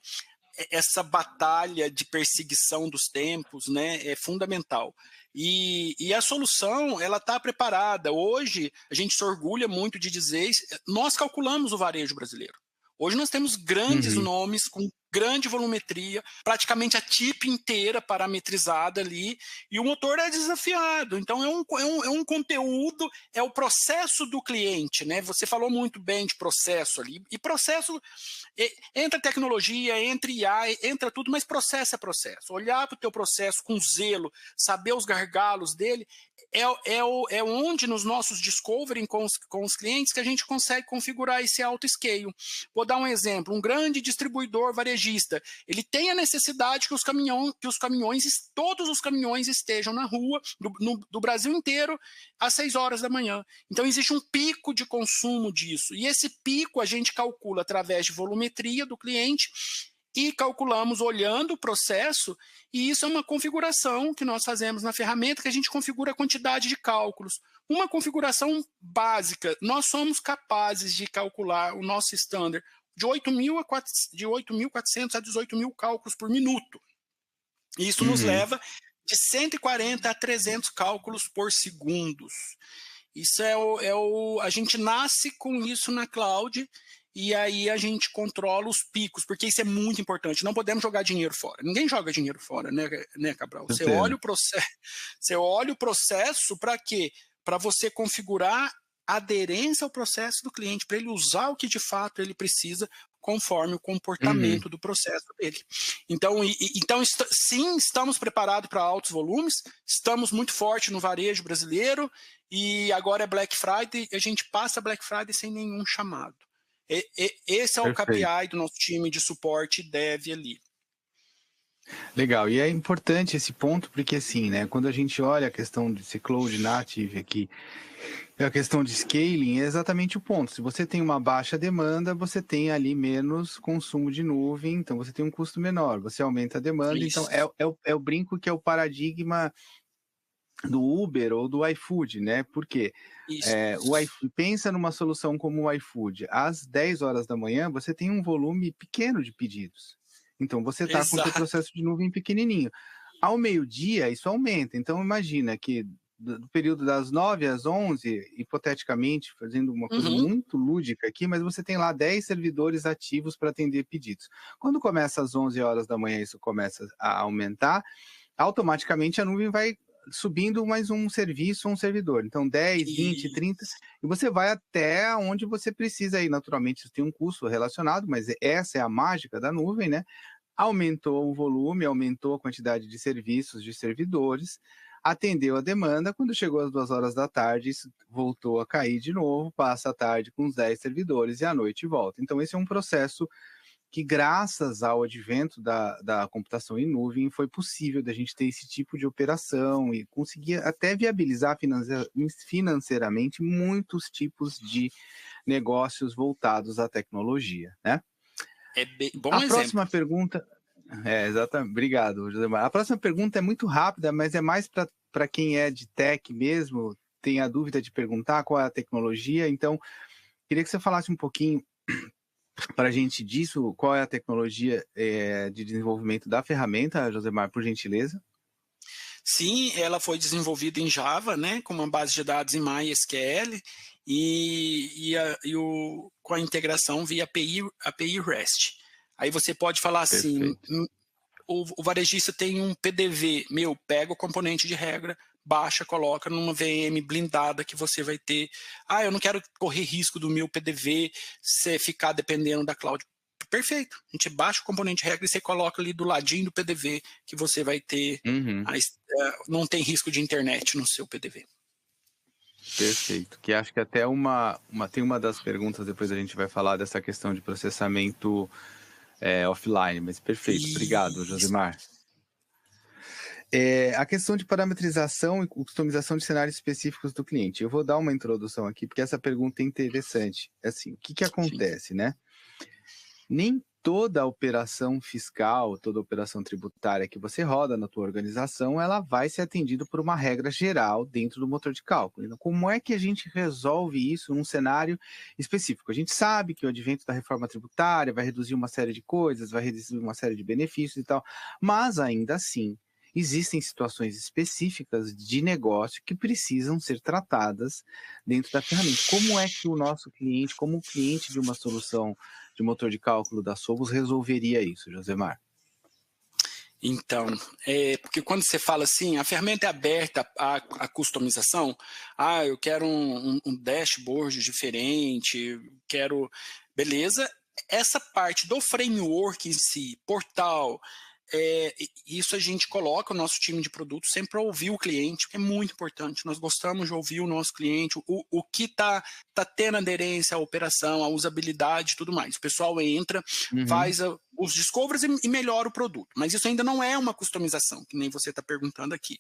B: essa batalha de perseguição dos tempos, né, é fundamental. E a solução, ela está preparada. Hoje, a gente se orgulha muito de dizer, nós calculamos o varejo brasileiro. Hoje nós temos grandes nomes com grande volumetria, praticamente a TIP inteira parametrizada ali, e o motor é desafiado. Então, é um conteúdo, é o processo do cliente, né? Você falou muito bem de processo ali, e processo, entra tecnologia, entra IA, entra tudo, mas processo é processo. Olhar para o teu processo com zelo, saber os gargalos dele, é onde nos nossos discovery com os clientes que a gente consegue configurar esse auto-scale. Vou dar um exemplo, um grande distribuidor varejista, ele tem a necessidade que todos os caminhões estejam na rua do Brasil inteiro às 6 horas da manhã. Então existe um pico de consumo disso, e esse pico a gente calcula através de volumetria do cliente, e calculamos olhando o processo, e isso é uma configuração que nós fazemos na ferramenta, que a gente configura a quantidade de cálculos. Uma configuração básica, nós somos capazes de calcular o nosso standard de 8.400 a 18.000 cálculos por minuto. Isso nos leva de 140 a 300 cálculos por segundo. Isso a gente nasce com isso na cloud, e aí a gente controla os picos, porque isso é muito importante. Não podemos jogar dinheiro fora. Ninguém joga dinheiro fora, né, Cabral? Você olha o processo para quê? Para você configurar aderência ao processo do cliente, para ele usar o que de fato ele precisa, conforme o comportamento do processo dele. Então, sim, estamos preparados para altos volumes, estamos muito fortes no varejo brasileiro, e agora é Black Friday, a gente passa Black Friday sem nenhum chamado. Esse é o KPI do nosso time de suporte dev ali.
A: Legal, e é importante esse ponto, porque assim, né, quando a gente olha a questão de ser cloud native aqui, a questão de scaling é exatamente o ponto. Se você tem uma baixa demanda, você tem ali menos consumo de nuvem, então você tem um custo menor, você aumenta a demanda. Isso. Então é o brinco que é o paradigma do Uber ou do iFood, né? Porque pensa numa solução como o iFood, às 10 horas da manhã você tem um volume pequeno de pedidos. Então você está com o seu processo de nuvem pequenininho. Ao meio-dia isso aumenta, então imagina que do período das 9 às 11, hipoteticamente, fazendo uma coisa muito lúdica aqui, mas você tem lá 10 servidores ativos para atender pedidos. Quando começa às 11 horas da manhã, isso começa a aumentar, automaticamente a nuvem vai subindo mais um serviço, um servidor. Então 10, 20, 30, e você vai até onde você precisa aí. Naturalmente, isso tem um custo relacionado, mas essa é a mágica da nuvem, né? Aumentou o volume, aumentou a quantidade de serviços, de servidores, atendeu a demanda. Quando chegou às 2 horas da tarde, isso voltou a cair de novo, passa a tarde com os 10 servidores e à noite volta. Então esse é um processo que, graças ao advento da computação em nuvem, foi possível da gente ter esse tipo de operação e conseguir até viabilizar financeiramente muitos tipos de negócios voltados à tecnologia, né?
B: Bom
A: a
B: exemplo.
A: Próxima pergunta... exatamente. Obrigado, Josemar. A próxima pergunta é muito rápida, mas é mais para quem é de tech mesmo, tem a dúvida de perguntar qual é a tecnologia. Então, queria que você falasse um pouquinho para a gente disso, qual é a tecnologia de desenvolvimento da ferramenta, Josemar, por gentileza.
B: Sim, ela foi desenvolvida em Java, né, com uma base de dados em MySQL com a integração via API REST. Aí você pode falar assim, o varejista tem um PDV, pega o componente de regra, baixa, coloca numa VM blindada que você vai ter. Eu não quero correr risco do meu PDV você ficar dependendo da cloud. Perfeito, a gente baixa o componente de regra e você coloca ali do ladinho do PDV que você vai ter, não tem risco de internet no seu PDV.
A: Perfeito, que acho que até tem uma das perguntas, depois a gente vai falar dessa questão de processamento offline, mas perfeito, obrigado, Josemar. A questão de parametrização e customização de cenários específicos do cliente. Eu vou dar uma introdução aqui, porque essa pergunta é interessante. Assim, o que acontece, né? Nem toda a operação fiscal, toda a operação tributária que você roda na tua organização, ela vai ser atendida por uma regra geral dentro do motor de cálculo. Então, como é que a gente resolve isso num cenário específico? A gente sabe que o advento da reforma tributária vai reduzir uma série de coisas, vai reduzir uma série de benefícios e tal, mas ainda assim, existem situações específicas de negócio que precisam ser tratadas dentro da ferramenta. Como é que o nosso cliente, como o cliente de uma solução de motor de cálculo da Sovos, resolveria isso, Josemar?
B: Então, porque quando você fala assim, a ferramenta é aberta à customização, eu quero um dashboard diferente, quero... Beleza, essa parte do framework em si, portal, isso a gente coloca o nosso time de produto sempre para ouvir o cliente, que é muito importante. Nós gostamos de ouvir o nosso cliente, o que está tendo aderência à operação, à usabilidade e tudo mais. O pessoal entra, faz os discoveries e melhora o produto. Mas isso ainda não é uma customização, que nem você está perguntando aqui.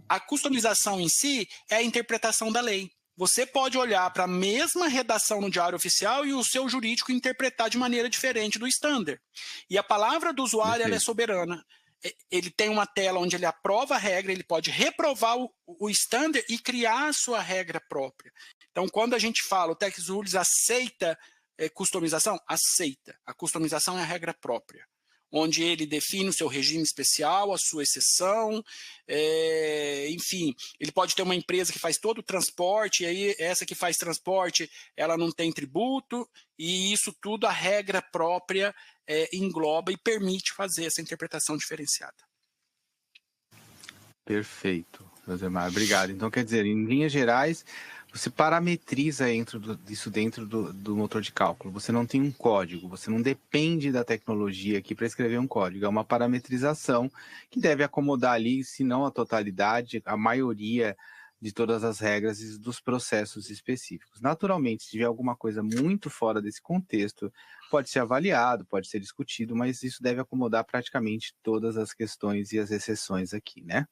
B: A customização em si é a interpretação da lei. Você pode olhar para a mesma redação no Diário Oficial e o seu jurídico interpretar de maneira diferente do standard. E a palavra do usuário ela é soberana. Ele tem uma tela onde ele aprova a regra, ele pode reprovar o standard e criar a sua regra própria. Então, quando a gente fala, o Tax Rules aceita customização? Aceita. A customização é a regra própria, onde ele define o seu regime especial, a sua exceção, enfim, ele pode ter uma empresa que faz todo o transporte, e aí essa que faz transporte, ela não tem tributo, e isso tudo a regra própria engloba e permite fazer essa interpretação diferenciada.
A: Perfeito, Josemar, obrigado. Então, quer dizer, em linhas gerais, você parametriza isso dentro do motor de cálculo. Você não tem um código, você não depende da tecnologia aqui para escrever um código. É uma parametrização que deve acomodar ali, se não a totalidade, a maioria de todas as regras e dos processos específicos. Naturalmente, se tiver alguma coisa muito fora desse contexto, pode ser avaliado, pode ser discutido, mas isso deve acomodar praticamente todas as questões e as exceções aqui, né?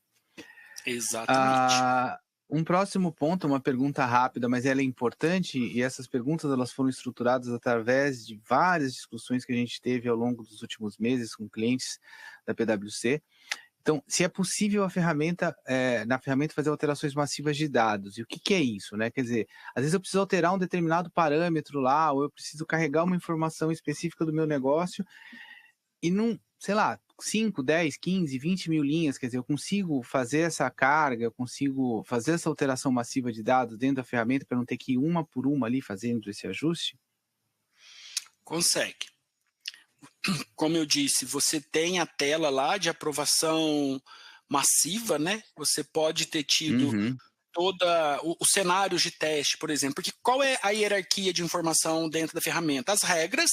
B: Exatamente.
A: Um próximo ponto, uma pergunta rápida, mas ela é importante, e essas perguntas elas foram estruturadas através de várias discussões que a gente teve ao longo dos últimos meses com clientes da PwC. Então, se é possível na ferramenta fazer alterações massivas de dados, e o que é isso, né? Quer dizer, às vezes eu preciso alterar um determinado parâmetro lá, ou eu preciso carregar uma informação específica do meu negócio, e não, sei lá, 5, 10, 15, 20 mil linhas, quer dizer, eu consigo fazer essa carga, eu consigo fazer essa alteração massiva de dados dentro da ferramenta para não ter que ir uma por uma ali fazendo esse ajuste?
B: Consegue. Como eu disse, você tem a tela lá de aprovação massiva, né? Você pode ter tido os cenários de teste, por exemplo. Porque qual é a hierarquia de informação dentro da ferramenta? As regras,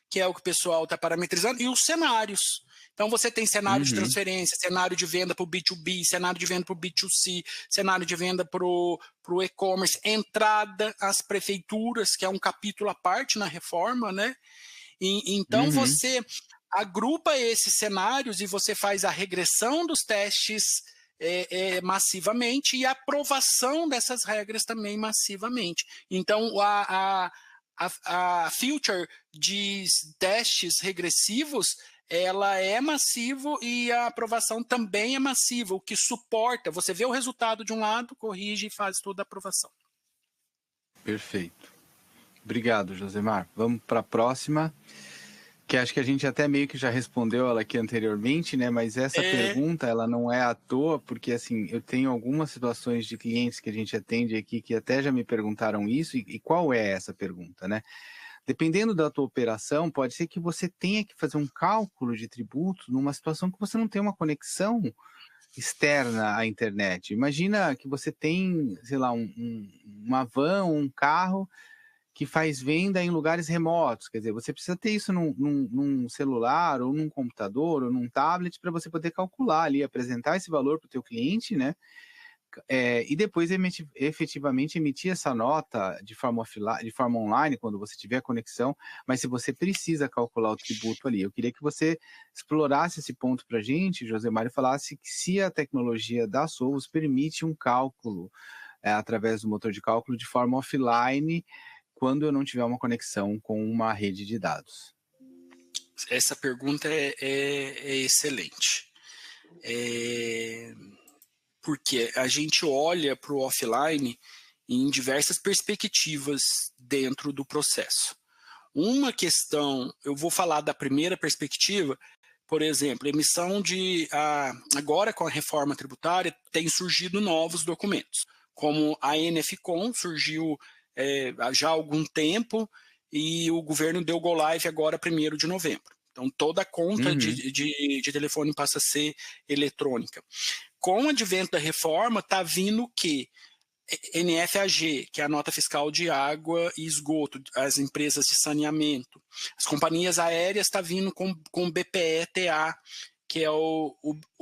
B: que é o que o pessoal está parametrizando, e os cenários. Então, você tem cenário de transferência, cenário de venda para o B2B, cenário de venda para o B2C, cenário de venda para o e-commerce, entrada às prefeituras, que é um capítulo à parte na reforma, né? Então, você agrupa esses cenários e você faz a regressão dos testes massivamente e a aprovação dessas regras também massivamente. Então, a feature de testes regressivos, ela é massivo e a aprovação também é massiva, o que suporta. Você vê o resultado de um lado, corrige e faz toda a aprovação.
A: Perfeito. Obrigado, Josemar. Vamos para a próxima, que acho que a gente até meio que já respondeu ela aqui anteriormente, né? Mas essa pergunta, ela não é à toa, porque assim, eu tenho algumas situações de clientes que a gente atende aqui que até já me perguntaram isso, e qual é essa pergunta, né? Dependendo da tua operação, pode ser que você tenha que fazer um cálculo de tributo numa situação que você não tem uma conexão externa à internet. Imagina que você tem, sei lá, uma van, um carro que faz venda em lugares remotos. Quer dizer, você precisa ter isso num celular, ou num computador, ou num tablet, para você poder calcular ali, apresentar esse valor para o teu cliente, né? E depois efetivamente emitir essa nota de forma online, quando você tiver conexão, mas se você precisa calcular o tributo ali. Eu queria que você explorasse esse ponto para a gente, Josemar, e falasse que se a tecnologia da Sovos permite um cálculo através do motor de cálculo de forma offline, quando eu não tiver uma conexão com uma rede de dados.
B: Essa pergunta é excelente. Porque a gente olha para o offline em diversas perspectivas dentro do processo. Uma questão, eu vou falar da primeira perspectiva, por exemplo, emissão agora com a reforma tributária, tem surgido novos documentos, como a NFCON surgiu já há algum tempo e o governo deu go live agora 1º de novembro. Então, toda a conta de telefone passa a ser eletrônica. Com o advento da reforma, está vindo o quê? NFAG, que é a nota fiscal de água e esgoto, as empresas de saneamento. As companhias aéreas estão vindo com BPE-TA, que é o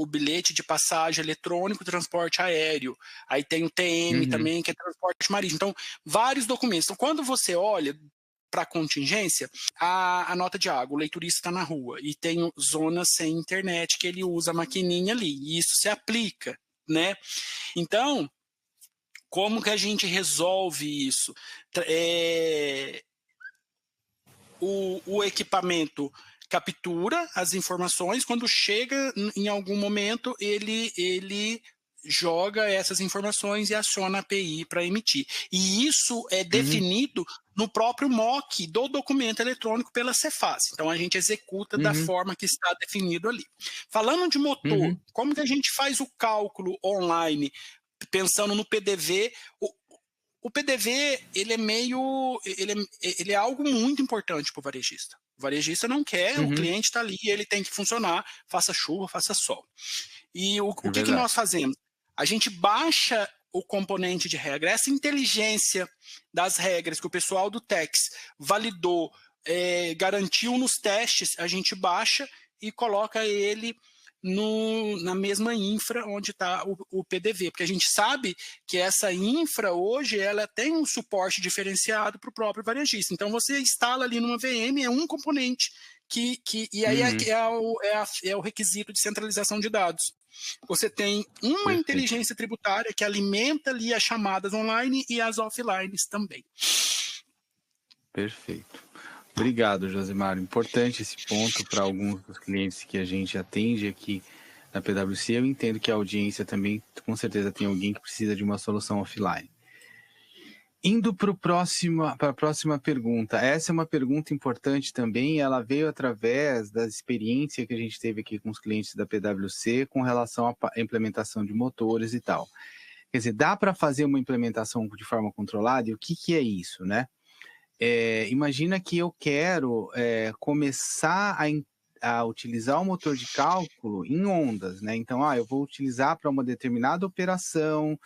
B: bilhete de passagem eletrônico de transporte aéreo. Aí tem o TM também, que é transporte marítimo. Então, vários documentos. Então, quando você olha para a contingência, a nota de água, o leiturista está na rua e tem zonas sem internet que ele usa a maquininha ali, e isso se aplica, né? Então, como que a gente resolve isso? O equipamento captura as informações, quando chega em algum momento, ele joga essas informações e aciona a API para emitir. E isso é definido no próprio MOC do documento eletrônico pela Cefaz. Então, a gente executa da forma que está definido ali. Falando de motor, como que a gente faz o cálculo online? Pensando no PDV, o PDV ele é algo muito importante para o varejista. O varejista não quer, o cliente está ali, ele tem que funcionar, faça chuva, faça sol. E o que nós fazemos? A gente baixa o componente de regra, essa inteligência das regras que o pessoal do TEX validou, garantiu nos testes, a gente baixa e coloca ele na mesma infra onde está o PDV, porque a gente sabe que essa infra hoje ela tem um suporte diferenciado para o próprio varejista. Então você instala ali numa VM, é um componente e aí é o requisito de centralização de dados. Você tem uma inteligência tributária que alimenta ali as chamadas online e as offline também.
A: Perfeito. Obrigado, Josemar. Importante esse ponto para alguns dos clientes que a gente atende aqui na PwC. Eu entendo que a audiência também, com certeza, tem alguém que precisa de uma solução offline. Indo para a próxima pergunta. Essa é uma pergunta importante também. Ela veio através da experiência que a gente teve aqui com os clientes da PwC com relação à implementação de motores e tal. Quer dizer, dá para fazer uma implementação de forma controlada? E o que é isso, né? Imagina que eu quero começar a utilizar o motor de cálculo em ondas, né? Então, eu vou utilizar para uma determinada operação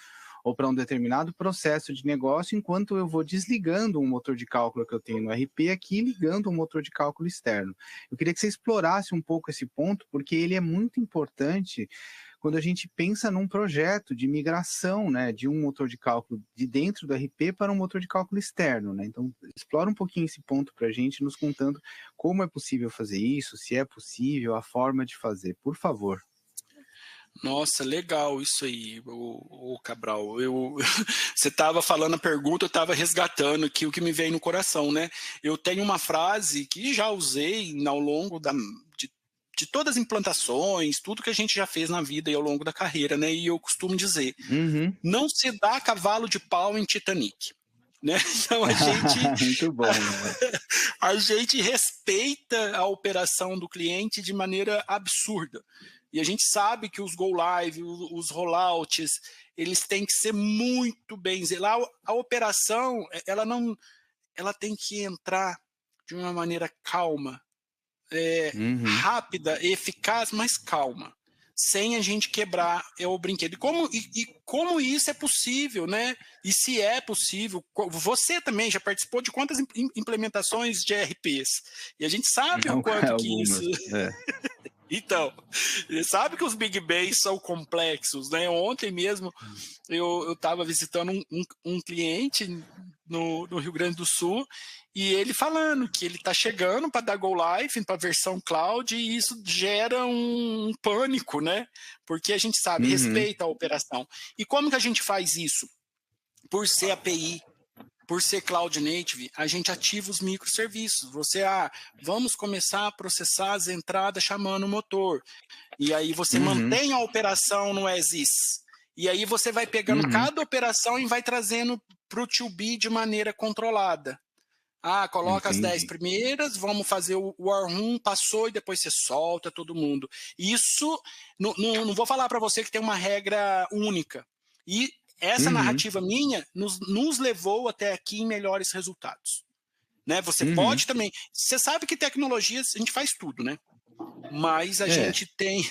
A: ou para um determinado processo de negócio, enquanto eu vou desligando um motor de cálculo que eu tenho no RP aqui, ligando um motor de cálculo externo. Eu queria que você explorasse um pouco esse ponto, porque ele é muito importante quando a gente pensa num projeto de migração, né, de um motor de cálculo de dentro do RP para um motor de cálculo externo, né? Então, explora um pouquinho esse ponto para a gente, nos contando como é possível fazer isso, se é possível, a forma de fazer, por favor.
B: Nossa, legal isso aí, o Cabral. Você estava falando a pergunta, eu estava resgatando aqui o que me veio no coração, né? Eu tenho uma frase que já usei ao longo de todas as implantações, tudo que a gente já fez na vida e ao longo da carreira, né? E eu costumo dizer, não se dá cavalo de pau em Titanic. Né? Então a gente
A: muito bom, né?
B: A gente respeita a operação do cliente de maneira absurda. E a gente sabe que os go live, os rollouts, eles têm que ser muito bem zelados. A operação, ela tem que entrar de uma maneira calma, rápida, eficaz, mas calma, sem a gente quebrar o brinquedo. E como isso é possível, né? E se é possível, você também já participou de quantas implementações de ERPs? E a gente sabe o quanto que isso... Então, sabe que os Big Bangs são complexos, né? Ontem mesmo eu estava visitando um cliente no Rio Grande do Sul e ele falando que ele está chegando para dar go live para a versão cloud e isso gera um pânico, né? Porque a gente sabe, respeita a operação. E como que a gente faz isso? Por ser API. por ser Cloud Native, a gente ativa os microserviços. Você, vamos começar a processar as entradas chamando o motor. E aí você mantém a operação no as is. E aí você vai pegando cada operação e vai trazendo para o to-be de maneira controlada. Coloca as 10 primeiras, vamos fazer o war room, passou e depois você solta todo mundo. Isso, não vou falar para você que tem uma regra única. E essa narrativa minha nos levou até aqui em melhores resultados. Né? Você pode também... Você sabe que tecnologias, a gente faz tudo, né? Mas a gente tem...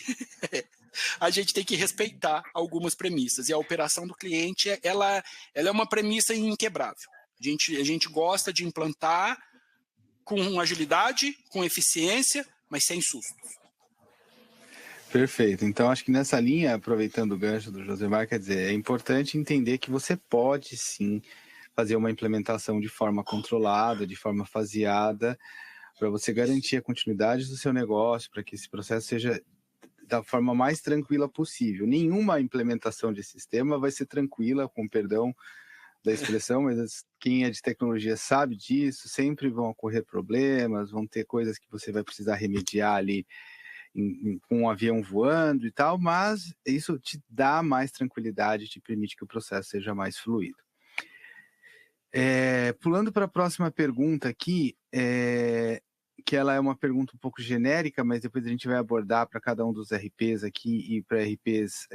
B: a gente tem que respeitar algumas premissas. E a operação do cliente, ela é uma premissa inquebrável. A gente gosta de implantar com agilidade, com eficiência, mas sem sustos.
A: Perfeito. Então, acho que nessa linha, aproveitando o gancho do Josemar, quer dizer, é importante entender que você pode, sim, fazer uma implementação de forma controlada, de forma faseada, para você garantir a continuidade do seu negócio, para que esse processo seja da forma mais tranquila possível. Nenhuma implementação de sistema vai ser tranquila, com perdão da expressão, mas quem é de tecnologia sabe disso, sempre vão ocorrer problemas, vão ter coisas que você vai precisar remediar ali com um avião voando e tal, mas isso te dá mais tranquilidade, te permite que o processo seja mais fluido. Pulando para a próxima pergunta aqui, que ela é uma pergunta um pouco genérica, mas depois a gente vai abordar para cada um dos RPs aqui e para RPs,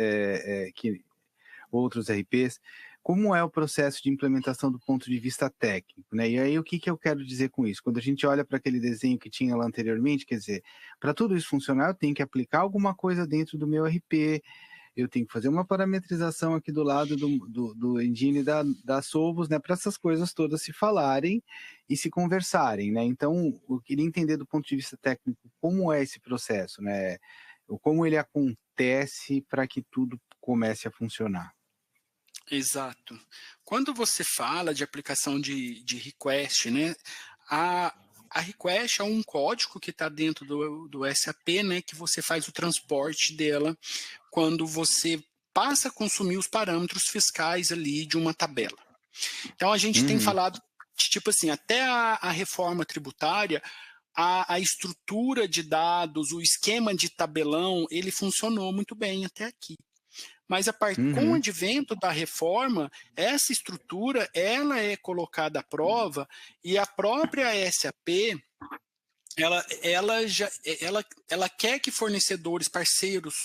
A: outros RPs, como é o processo de implementação do ponto de vista técnico, né? E aí o que eu quero dizer com isso? Quando a gente olha para aquele desenho que tinha lá anteriormente, quer dizer, para tudo isso funcionar, eu tenho que aplicar alguma coisa dentro do meu RP, eu tenho que fazer uma parametrização aqui do lado do engine da Sovos, né, para essas coisas todas se falarem e se conversarem, né? Então, eu queria entender do ponto de vista técnico como é esse processo, né? Como ele acontece para que tudo comece a funcionar.
B: Exato. Quando você fala de aplicação de request, né, a request é um código que está dentro do SAP, né, que você faz o transporte dela quando você passa a consumir os parâmetros fiscais ali de uma tabela. Então, a gente tem falado, tipo assim, até a reforma tributária, a estrutura de dados, o esquema de tabelão, ele funcionou muito bem até aqui. Mas com o advento da reforma, essa estrutura ela é colocada à prova e a própria SAP ela quer que fornecedores parceiros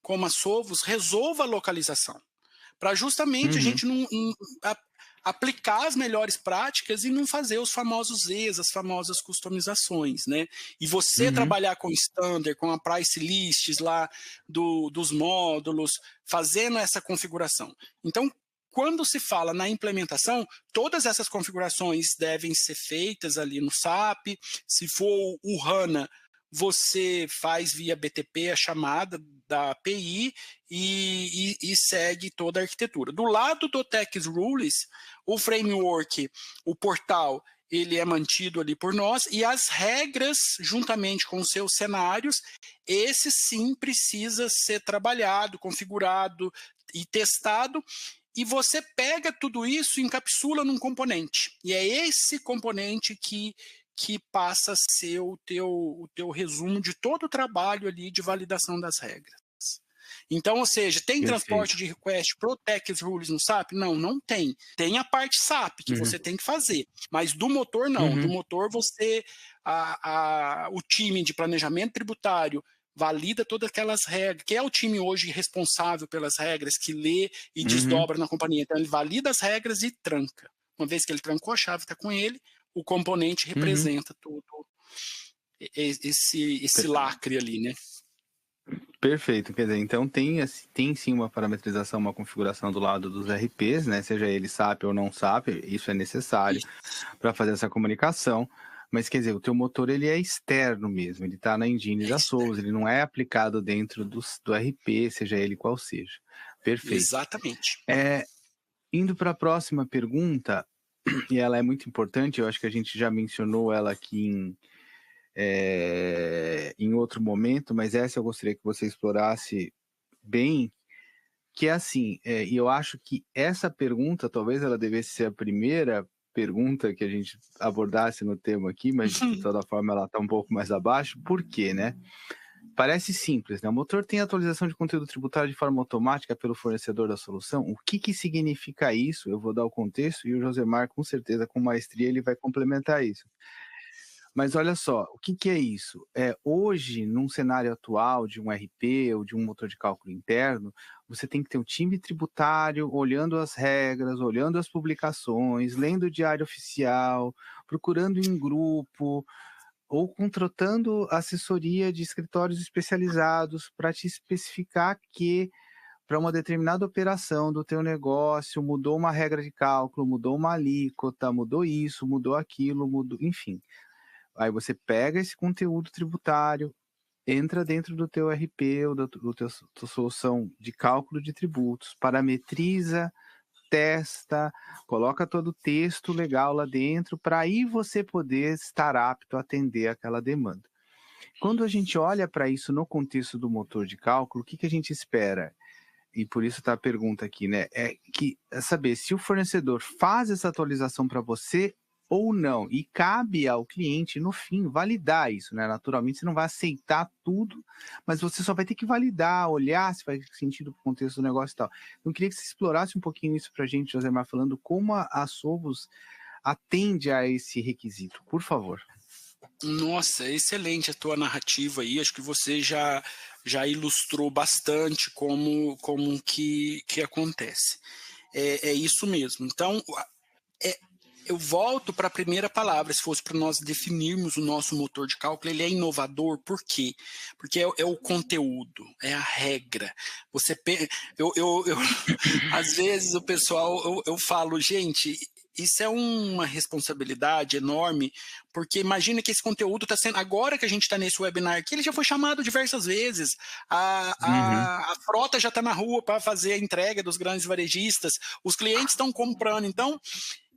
B: como a Sovos resolva a localização, para justamente a gente não aplicar as melhores práticas e não fazer os famosos Zs, as famosas customizações, né? E você trabalhar com standard, com a price lists lá dos módulos, fazendo essa configuração. Então, quando se fala na implementação, todas essas configurações devem ser feitas ali no SAP. Se for o HANA, você faz via BTP a chamada da API e segue toda a arquitetura. Do lado do Tex Rules, o framework, o portal, ele é mantido ali por nós, e as regras, juntamente com os seus cenários, esse sim precisa ser trabalhado, configurado e testado, e você pega tudo isso e encapsula num componente. E é esse componente que passa a ser o teu resumo de todo o trabalho ali de validação das regras. Então, ou seja, tem transporte de request pro Tex Rules no SAP? Não, não tem. Tem a parte SAP que você tem que fazer, mas do motor não. Do motor você, o time de planejamento tributário valida todas aquelas regras, que é o time hoje responsável pelas regras, que lê e desdobra na companhia. Então, ele valida as regras e tranca. Uma vez que ele trancou, a chave está com ele, o componente representa todo esse lacre ali, né?
A: Perfeito, quer dizer, então tem sim uma parametrização, uma configuração do lado dos RPs, né? Seja ele SAP ou não SAP, isso é necessário para fazer essa comunicação. Mas quer dizer, o teu motor ele é externo mesmo, ele está na engine da Sovos, ele não é aplicado dentro do RP, seja ele qual seja. Perfeito.
B: Exatamente.
A: Indo para a próxima pergunta, e ela é muito importante, eu acho que a gente já mencionou ela aqui em outro momento, mas essa eu gostaria que você explorasse bem, que é assim, e eu acho que essa pergunta, talvez ela devesse ser a primeira, pergunta que a gente abordasse no tema aqui, mas de toda forma ela está um pouco mais abaixo. Por quê, né? Parece simples, né? O motor tem atualização de conteúdo tributário de forma automática pelo fornecedor da solução. O que significa isso? Eu vou dar o contexto e o Josemar, com certeza, com maestria, ele vai complementar isso. Mas olha só, o que é isso? Hoje, num cenário atual de um RP ou de um motor de cálculo interno, você tem que ter um time tributário olhando as regras, olhando as publicações, lendo o diário oficial, procurando em grupo, ou contratando assessoria de escritórios especializados para te especificar que para uma determinada operação do teu negócio mudou uma regra de cálculo, mudou uma alíquota, mudou isso, mudou aquilo, mudou, enfim. Aí você pega esse conteúdo tributário, entra dentro do teu RP ou tua solução de cálculo de tributos, parametriza, testa, coloca todo o texto legal lá dentro, para aí você poder estar apto a atender aquela demanda. Quando a gente olha para isso no contexto do motor de cálculo, o que a gente espera? E por isso está a pergunta aqui, né? É saber se o fornecedor faz essa atualização para você ou não. E cabe ao cliente, no fim, validar isso, né? Naturalmente, você não vai aceitar tudo, mas você só vai ter que validar, olhar se faz sentido para o contexto do negócio e tal. Então, eu queria que você explorasse um pouquinho isso para a gente, Josemar, falando como a Sovos atende a esse requisito. Por favor.
B: Nossa, excelente a tua narrativa aí. Acho que você já ilustrou bastante como que acontece. É isso mesmo. Então, eu volto para a primeira palavra. Se fosse para nós definirmos o nosso motor de cálculo, ele é inovador. Por quê? Porque é o conteúdo, é a regra. Às vezes o pessoal, eu falo, gente, isso é uma responsabilidade enorme, porque imagina que esse conteúdo está sendo, agora que a gente está nesse webinar aqui, ele já foi chamado diversas vezes, a frota já está na rua para fazer a entrega dos grandes varejistas, os clientes estão comprando,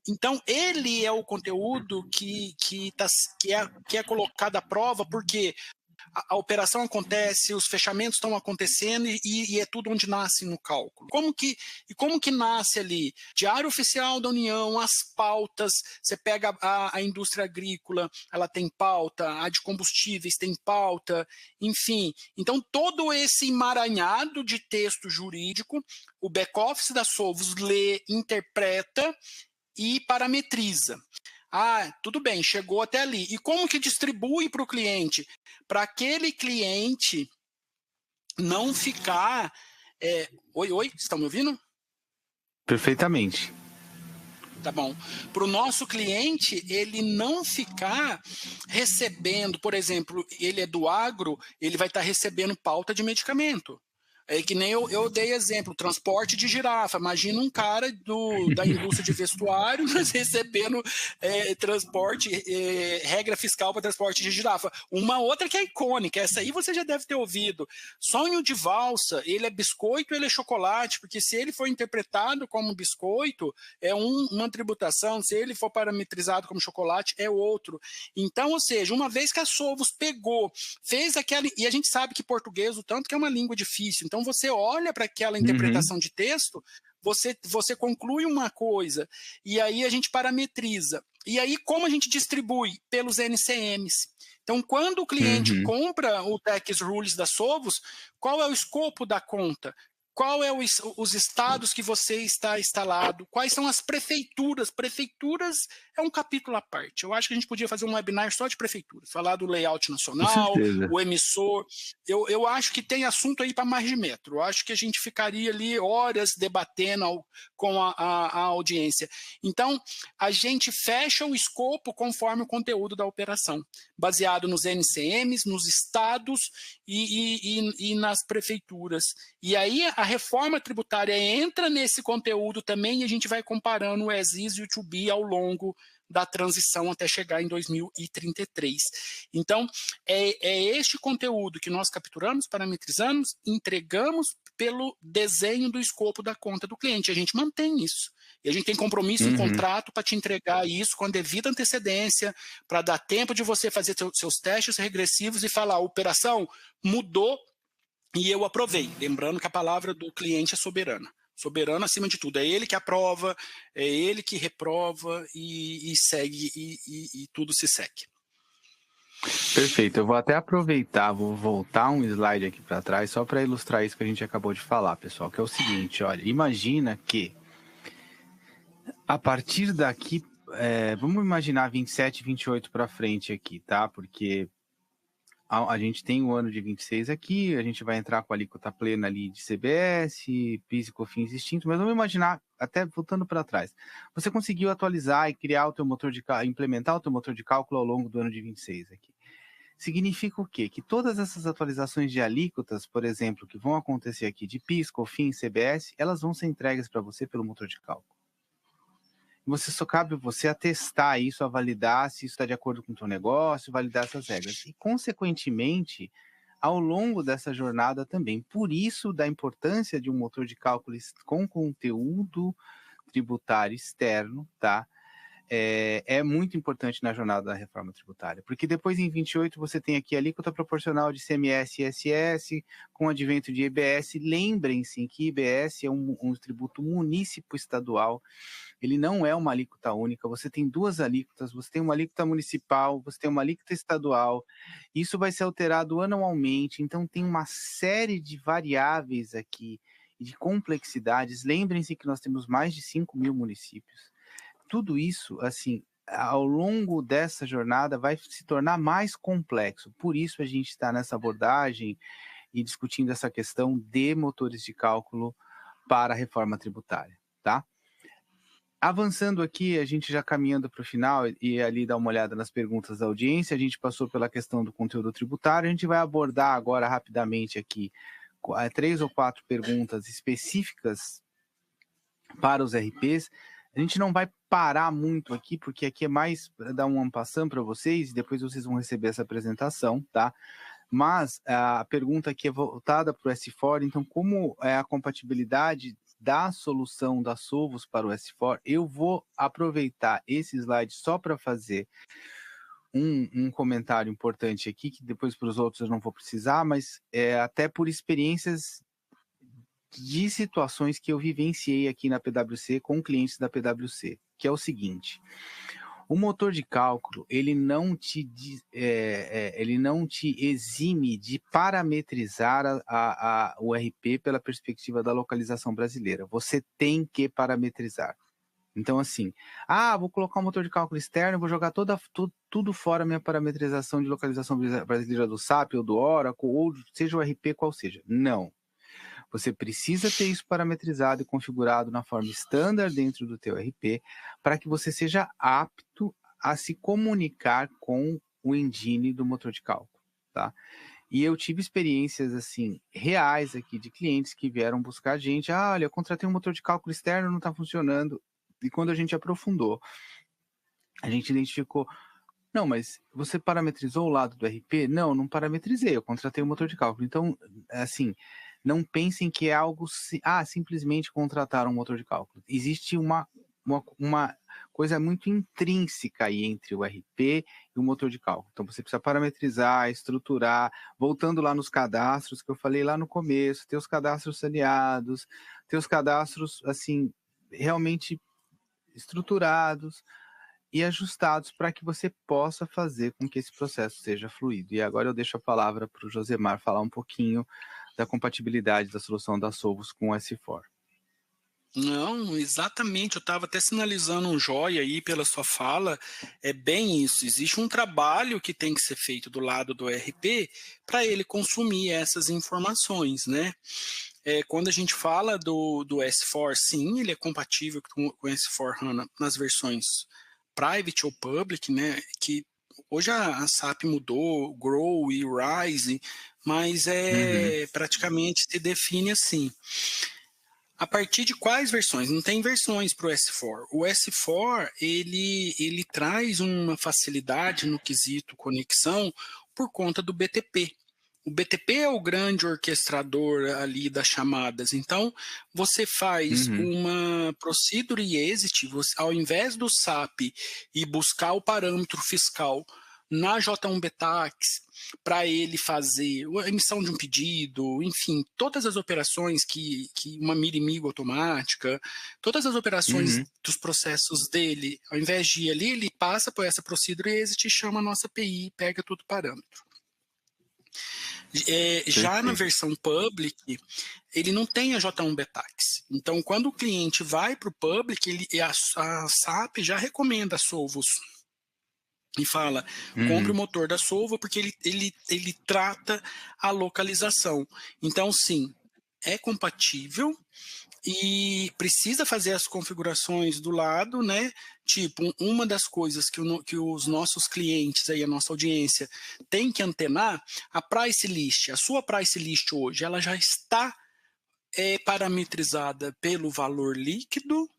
B: então, ele é o conteúdo que é colocado à prova, porque a operação acontece, os fechamentos estão acontecendo e é tudo onde nasce no cálculo. Como que nasce ali? Diário Oficial da União, as pautas, você pega a indústria agrícola, ela tem pauta, a de combustíveis tem pauta, enfim. Então, todo esse emaranhado de texto jurídico, o back-office da Sovos lê, interpreta e parametriza. Tudo bem, chegou até ali. E como que distribui para o cliente? Para aquele cliente não ficar... Oi, estão me ouvindo?
A: Perfeitamente.
B: Tá bom. Para o nosso cliente, ele não ficar recebendo, por exemplo, ele é do agro, ele vai estar recebendo pauta de medicamento. É que nem eu dei exemplo, transporte de girafa. Imagina um cara da indústria de vestuário recebendo transporte, regra fiscal para transporte de girafa. Uma outra que é icônica, essa aí você já deve ter ouvido. Sonho de valsa, ele é biscoito, ele é chocolate, porque se ele for interpretado como biscoito, é uma tributação, se ele for parametrizado como chocolate, é outro. Então, ou seja, uma vez que a Sovos pegou, fez aquela... E a gente sabe que português, o tanto que é uma língua difícil, então você olha para aquela interpretação de texto, você conclui uma coisa, e aí a gente parametriza. E aí como a gente distribui? Pelos NCMs. Então, quando o cliente compra o Tax Rules da Sovos, qual é o escopo da conta? Qual é os estados que você está instalado? Quais são as prefeituras? Prefeituras é um capítulo à parte. Eu acho que a gente podia fazer um webinar só de prefeituras, falar do layout nacional, o emissor. Eu acho que tem assunto aí para mais de metro. Eu acho que a gente ficaria ali horas debatendo com a audiência. Então, a gente fecha o escopo conforme o conteúdo da operação, baseado nos NCMs, nos estados e nas prefeituras. E aí a reforma tributária entra nesse conteúdo também e a gente vai comparando o as-is e o to-be ao longo da transição até chegar em 2033. Então, é este conteúdo que nós capturamos, parametrizamos, entregamos pelo desenho do escopo da conta do cliente. A gente mantém isso. E a gente tem compromisso em contrato para te entregar isso com a devida antecedência, para dar tempo de você fazer seus testes regressivos e falar, a operação mudou e eu aprovei. Lembrando que a palavra do cliente é soberana. soberano acima de tudo. É ele que aprova, é ele que reprova e segue, e tudo se segue.
A: Perfeito, eu vou até aproveitar, vou voltar um slide aqui para trás só para ilustrar isso que a gente acabou de falar, pessoal, que é o seguinte, olha, imagina que a partir daqui, vamos imaginar 27, 28 para frente aqui, tá? Porque a gente tem o ano de 26 aqui, a gente vai entrar com a alíquota plena ali de CBS, PIS e COFINS extinto, mas vamos imaginar, até voltando para trás, você conseguiu atualizar e criar o teu motor de cálculo, implementar o teu motor de cálculo ao longo do ano de 26 aqui. Significa o quê? Que todas essas atualizações de alíquotas, por exemplo, que vão acontecer aqui de PIS, COFINS, CBS, elas vão ser entregues para você pelo motor de cálculo. Você só cabe você atestar isso, a validar se isso está de acordo com o teu negócio, validar essas regras. E, consequentemente, ao longo dessa jornada também. Por isso, da importância de um motor de cálculo com conteúdo tributário externo, tá? É muito importante na jornada da reforma tributária, porque depois em 28 você tem aqui a alíquota proporcional de CMS e ISS, com o advento de IBS. Lembrem-se que IBS é um tributo munícipo estadual, ele não é uma alíquota única, você tem duas alíquotas, você tem uma alíquota municipal, você tem uma alíquota estadual, isso vai ser alterado anualmente, então tem uma série de variáveis aqui e de complexidades. Lembrem-se que nós temos mais de 5 mil municípios. Tudo isso, assim, ao longo dessa jornada vai se tornar mais complexo. Por isso a gente está nessa abordagem e discutindo essa questão de motores de cálculo para a reforma tributária, tá? Avançando aqui, a gente já caminhando para o final e ali dar uma olhada nas perguntas da audiência, a gente passou pela questão do conteúdo tributário, a gente vai abordar agora rapidamente aqui 3 ou 4 perguntas específicas para os RPs. A gente não vai parar muito aqui, porque aqui é mais para dar um ampassão para vocês, e depois vocês vão receber essa apresentação, tá? Mas a pergunta aqui é voltada para o S4, então como é a compatibilidade da solução da Sovos para o S4, eu vou aproveitar esse slide só para fazer um comentário importante aqui, que depois para os outros eu não vou precisar, mas até por experiências de situações que eu vivenciei aqui na PwC com clientes da PwC, que é o seguinte: o motor de cálculo ele não te exime de parametrizar o RP pela perspectiva da localização brasileira. Você tem que parametrizar. Então, assim, vou colocar um motor de cálculo externo, vou jogar tudo fora a minha parametrização de localização brasileira do SAP ou do Oracle, ou seja o RP qual seja. Não. Você precisa ter isso parametrizado e configurado na forma standard dentro do teu RP para que você seja apto a se comunicar com o engine do motor de cálculo, tá? E eu tive experiências, assim, reais aqui de clientes que vieram buscar a gente. Olha, eu contratei um motor de cálculo externo, não está funcionando. E quando a gente aprofundou, a gente identificou: não, mas você parametrizou o lado do RP? Não parametrizei, eu contratei um motor de cálculo. Então, assim, não pensem que é algo, simplesmente contratar um motor de cálculo. Existe uma coisa muito intrínseca aí entre o RP e o motor de cálculo. Então, você precisa parametrizar, estruturar, voltando lá nos cadastros que eu falei lá no começo, ter os cadastros saneados, ter os cadastros, assim, realmente estruturados e ajustados para que você possa fazer com que esse processo seja fluido. E agora eu deixo a palavra para o Josemar falar um pouquinho da compatibilidade da solução da Sovos com o S4.
B: Não, exatamente, eu estava até sinalizando um joia aí pela sua fala, é bem isso, existe um trabalho que tem que ser feito do lado do RP para ele consumir essas informações, né? Quando a gente fala do S4, sim, ele é compatível com o S4HANA nas versões private ou public, né? Que hoje a SAP mudou, Grow e Rise, mas praticamente se define assim. A partir de quais versões? Não tem versões para o S4. O S4 ele traz uma facilidade no quesito conexão por conta do BTP. O BTP é o grande orquestrador ali das chamadas. Então, você faz uma procedure exit, ao invés do SAP ir buscar o parâmetro fiscal na J1 Betax, para ele fazer a emissão de um pedido, enfim, todas as operações que uma Mirimigo automática, todas as operações dos processos dele, ao invés de ir ali, ele passa por essa procedure exit, chama a nossa API, pega todo o parâmetro. Já na versão public, ele não tem a J1 Betax. Então, quando o cliente vai para o public, a SAP já recomenda a Solvos e fala, compre o motor da Solvo porque ele trata a localização. Então, sim, é compatível e precisa fazer as configurações do lado, né? Tipo, uma das coisas que os nossos clientes, aí, a nossa audiência, tem que antenar, a price list, a sua price list hoje, ela já está parametrizada pelo valor líquido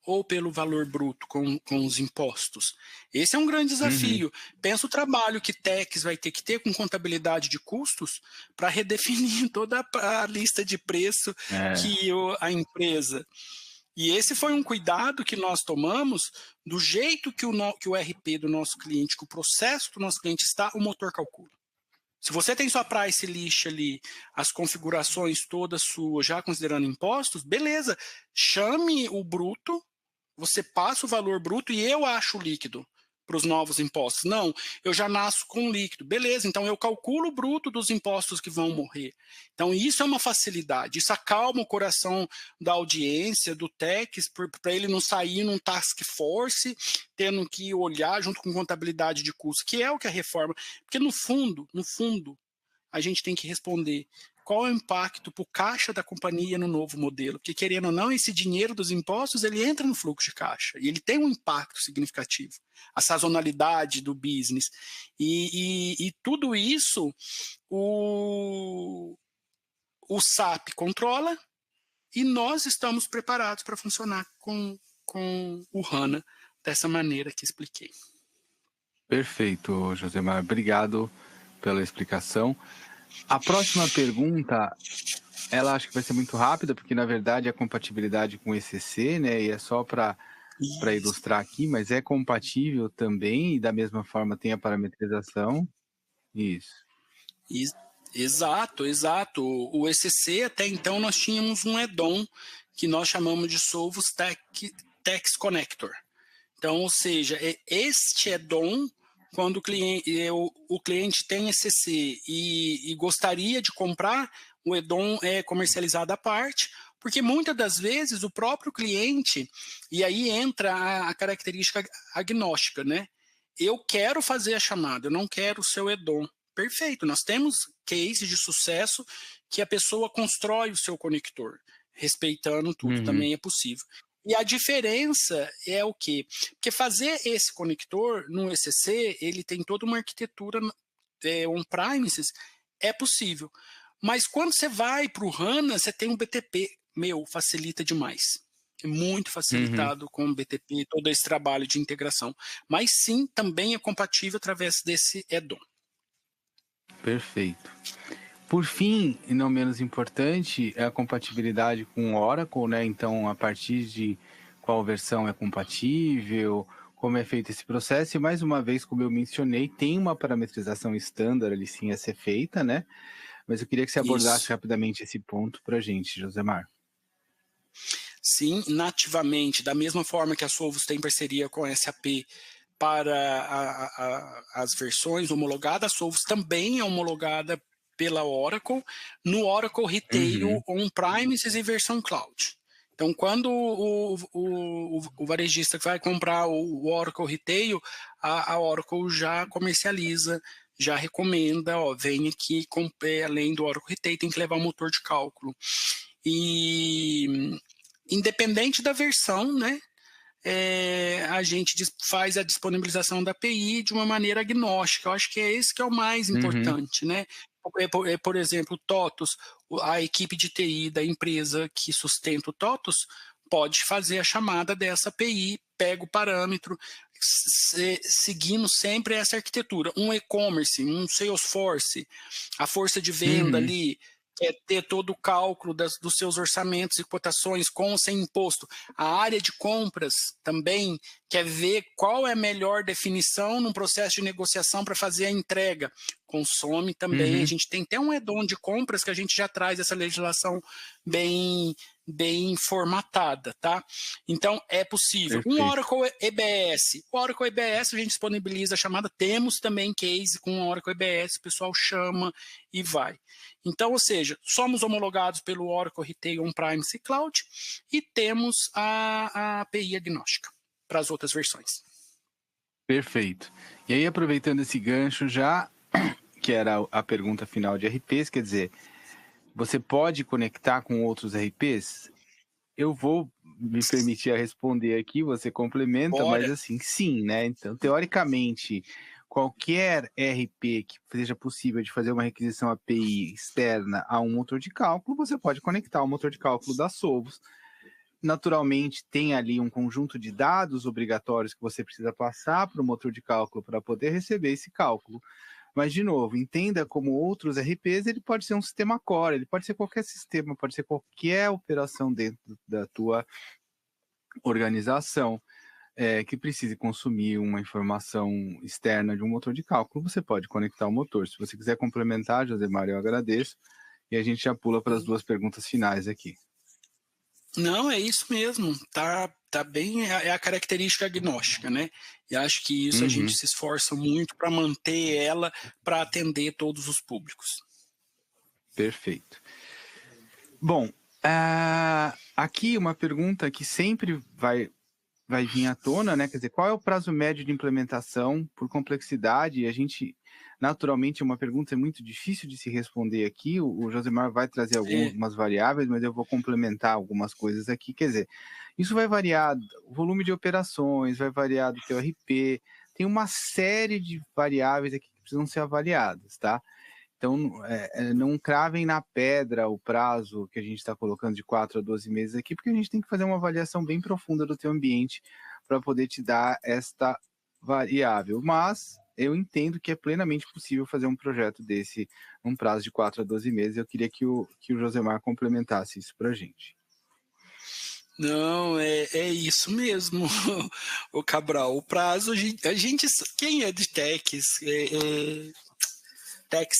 B: ou pelo valor bruto com os impostos? Esse é um grande desafio. Pensa o trabalho que Tex vai ter que ter com contabilidade de custos para redefinir toda a lista de preço que a empresa... E esse foi um cuidado que nós tomamos, do jeito que o RP do nosso cliente, que o processo do nosso cliente está, o motor calcula. Se você tem sua price list ali, as configurações todas suas, já considerando impostos, beleza, chame o bruto, você passa o valor bruto e eu acho o líquido para os novos impostos. Não, eu já nasço com líquido. Beleza, então eu calculo o bruto dos impostos que vão morrer. Então isso é uma facilidade, isso acalma o coração da audiência, do Tex, para ele não sair num task force, tendo que olhar junto com contabilidade de custos, que é o que a reforma... Porque no fundo, a gente tem que responder qual é o impacto para o caixa da companhia no novo modelo. Porque, querendo ou não, esse dinheiro dos impostos, ele entra no fluxo de caixa e ele tem um impacto significativo. A sazonalidade do business. E tudo isso o SAP controla e nós estamos preparados para funcionar com o HANA dessa maneira que expliquei.
A: Perfeito, Josemar. Obrigado pela explicação. A próxima pergunta, ela acho que vai ser muito rápida, porque na verdade é a compatibilidade com o ECC, né? E é só para ilustrar aqui, mas é compatível também, e da mesma forma tem a parametrização. Isso.
B: Exato. O ECC, até então, nós tínhamos um add-on que nós chamamos de Solvos Tax Connector. Então, ou seja, este add-on, quando o cliente tem ECC e gostaria de comprar, o add-on é comercializado à parte, porque muitas das vezes o próprio cliente, e aí entra a característica agnóstica, né? Eu quero fazer a chamada, eu não quero o seu add-on. Perfeito, nós temos cases de sucesso que a pessoa constrói o seu conector, respeitando tudo, também é possível. E a diferença é o quê? Porque fazer esse conector no ECC, ele tem toda uma arquitetura on-premises, é possível. Mas quando você vai para o HANA, você tem um BTP, facilita demais. É muito facilitado com o BTP, todo esse trabalho de integração. Mas sim, também é compatível através desse add-on.
A: Perfeito. Por fim, e não menos importante, é a compatibilidade com o Oracle, né? Então, a partir de qual versão é compatível, como é feito esse processo, e mais uma vez, como eu mencionei, tem uma parametrização estándar ali sim a ser feita, né? Mas eu queria que você abordasse rapidamente esse ponto para a gente, Josemar.
B: Sim, nativamente, da mesma forma que a Solvos tem parceria com a SAP para as versões homologadas, a Solvos também é homologada pela Oracle, no Oracle Retail On-Premises e versão Cloud. Então, quando o varejista vai comprar o Oracle Retail, a Oracle já comercializa, já recomenda, vem aqui, além do Oracle Retail, tem que levar o motor de cálculo. E independente da versão, né, a gente faz a disponibilização da API de uma maneira agnóstica. Eu acho que é esse que é o mais importante, né? Por exemplo, o TOTUS, a equipe de TI da empresa que sustenta o TOTUS pode fazer a chamada dessa API, pega o parâmetro, seguindo sempre essa arquitetura. Um e-commerce, um Salesforce, a força de venda ali, quer ter todo o cálculo dos seus orçamentos e cotações com ou sem imposto. A área de compras também quer ver qual é a melhor definição no processo de negociação para fazer a entrega. Consome também, a gente tem até um add-on de compras que a gente já traz essa legislação bem formatada, tá? Então, é possível.
A: Perfeito.
B: Um Oracle EBS. O Oracle EBS a gente disponibiliza a chamada, temos também case com o Oracle EBS, o pessoal chama e vai. Então, ou seja, somos homologados pelo Oracle Retail On-Prime C-Cloud e temos a API agnóstica para as outras versões.
A: Perfeito. E aí, aproveitando esse gancho já, que era a pergunta final de RPs, quer dizer, você pode conectar com outros RPs? Eu vou me permitir a responder aqui, você complementa,
B: Bora.
A: mas assim, sim, né? Então, teoricamente, qualquer RP que seja possível de fazer uma requisição API externa a um motor de cálculo, você pode conectar o motor de cálculo da Sovos. Naturalmente, tem ali um conjunto de dados obrigatórios que você precisa passar para o motor de cálculo para poder receber esse cálculo. Mas, de novo, entenda como outros RPs, ele pode ser um sistema core, ele pode ser qualquer sistema, pode ser qualquer operação dentro da tua organização que precise consumir uma informação externa de um motor de cálculo, você pode conectar o motor. Se você quiser complementar, Josemar, eu agradeço. E a gente já pula para as duas perguntas finais aqui.
B: Não, é isso mesmo. Tá bem, é a característica agnóstica, né? E acho que isso a gente se esforça muito para manter ela, para atender todos os públicos.
A: Perfeito. Bom, aqui uma pergunta que sempre vai vir à tona, né? Quer dizer, qual é o prazo médio de implementação por complexidade? A gente, naturalmente, é uma pergunta muito difícil de se responder aqui. O Josemar vai trazer algumas variáveis, mas eu vou complementar algumas coisas aqui. Quer dizer, isso vai variar o volume de operações, vai variar do teu RP, tem uma série de variáveis aqui que precisam ser avaliadas, tá? Então, não cravem na pedra o prazo que a gente está colocando de 4 a 12 meses aqui, porque a gente tem que fazer uma avaliação bem profunda do teu ambiente para poder te dar esta variável. Mas eu entendo que é plenamente possível fazer um projeto desse num prazo de 4 a 12 meses. Eu queria que o Josemar complementasse isso para a gente.
B: Não, é isso mesmo, o Cabral. O prazo, a gente quem é de techs,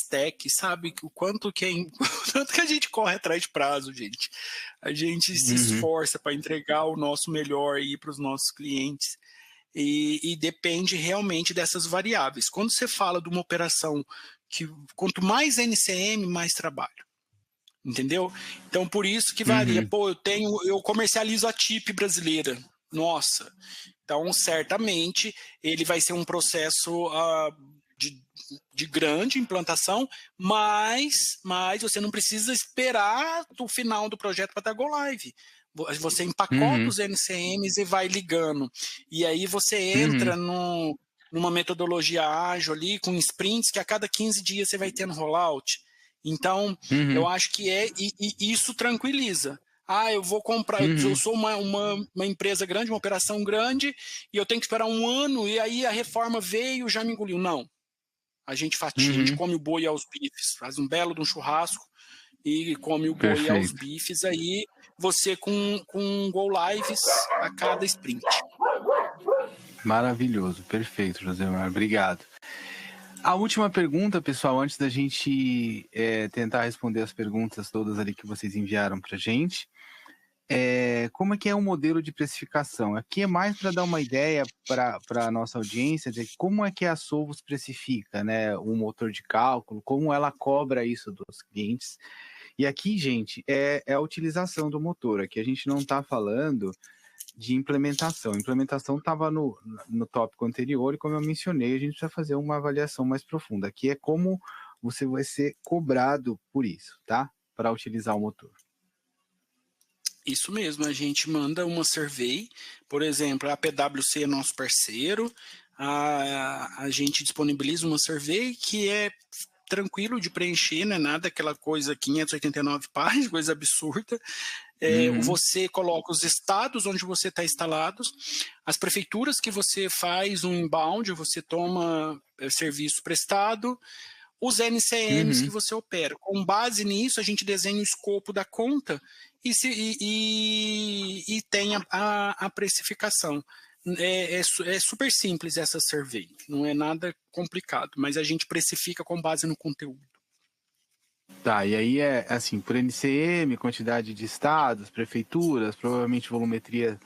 B: tech, sabe o quanto que a gente corre atrás de prazo, gente. A gente se esforça para entregar o nosso melhor aí para os nossos clientes e depende realmente dessas variáveis. Quando você fala de uma operação que quanto mais NCM, mais trabalho. Entendeu? Então, por isso que varia. Pô, eu comercializo a TIP brasileira. Nossa. Então, certamente, ele vai ser um processo de grande implantação, mas você não precisa esperar o final do projeto para estar go live. Você empacota os NCMs e vai ligando. E aí você entra numa metodologia ágil ali, com sprints, que a cada 15 dias você vai tendo rollout. Então, eu acho que isso tranquiliza. Eu vou comprar, eu sou uma empresa grande, uma operação grande, e eu tenho que esperar um ano, e aí a reforma veio, já me engoliu. Não. A gente fatia, a gente come o boi aos bifes, faz um belo de um churrasco e come o boi aos bifes, aí você com go lives a cada sprint.
A: Maravilhoso, perfeito, Josemar, obrigado. A última pergunta, pessoal, antes da gente tentar responder as perguntas todas ali que vocês enviaram para a gente, como é que é o modelo de precificação? Aqui é mais para dar uma ideia para a nossa audiência de como é que a Sovos precifica, né, o motor de cálculo, como ela cobra isso dos clientes. E aqui, gente, é a utilização do motor. Aqui a gente não está falando de implementação. A implementação estava no tópico anterior e, como eu mencionei, a gente precisa fazer uma avaliação mais profunda. Aqui é como você vai ser cobrado por isso, tá? Para utilizar o motor.
B: Isso mesmo, a gente manda uma survey, por exemplo, a PwC é nosso parceiro, a gente disponibiliza uma survey que é tranquilo de preencher, não é nada aquela coisa 589 páginas, coisa absurda. Você coloca os estados onde você está instalado, as prefeituras que você faz um inbound, você toma serviço prestado, os NCMs que você opera. Com base nisso, a gente desenha o escopo da conta e tem a precificação. É super simples essa survey, não é nada complicado, mas a gente precifica com base no conteúdo.
A: Tá, e aí é assim, por NCM, quantidade de estados, prefeituras, provavelmente volumetria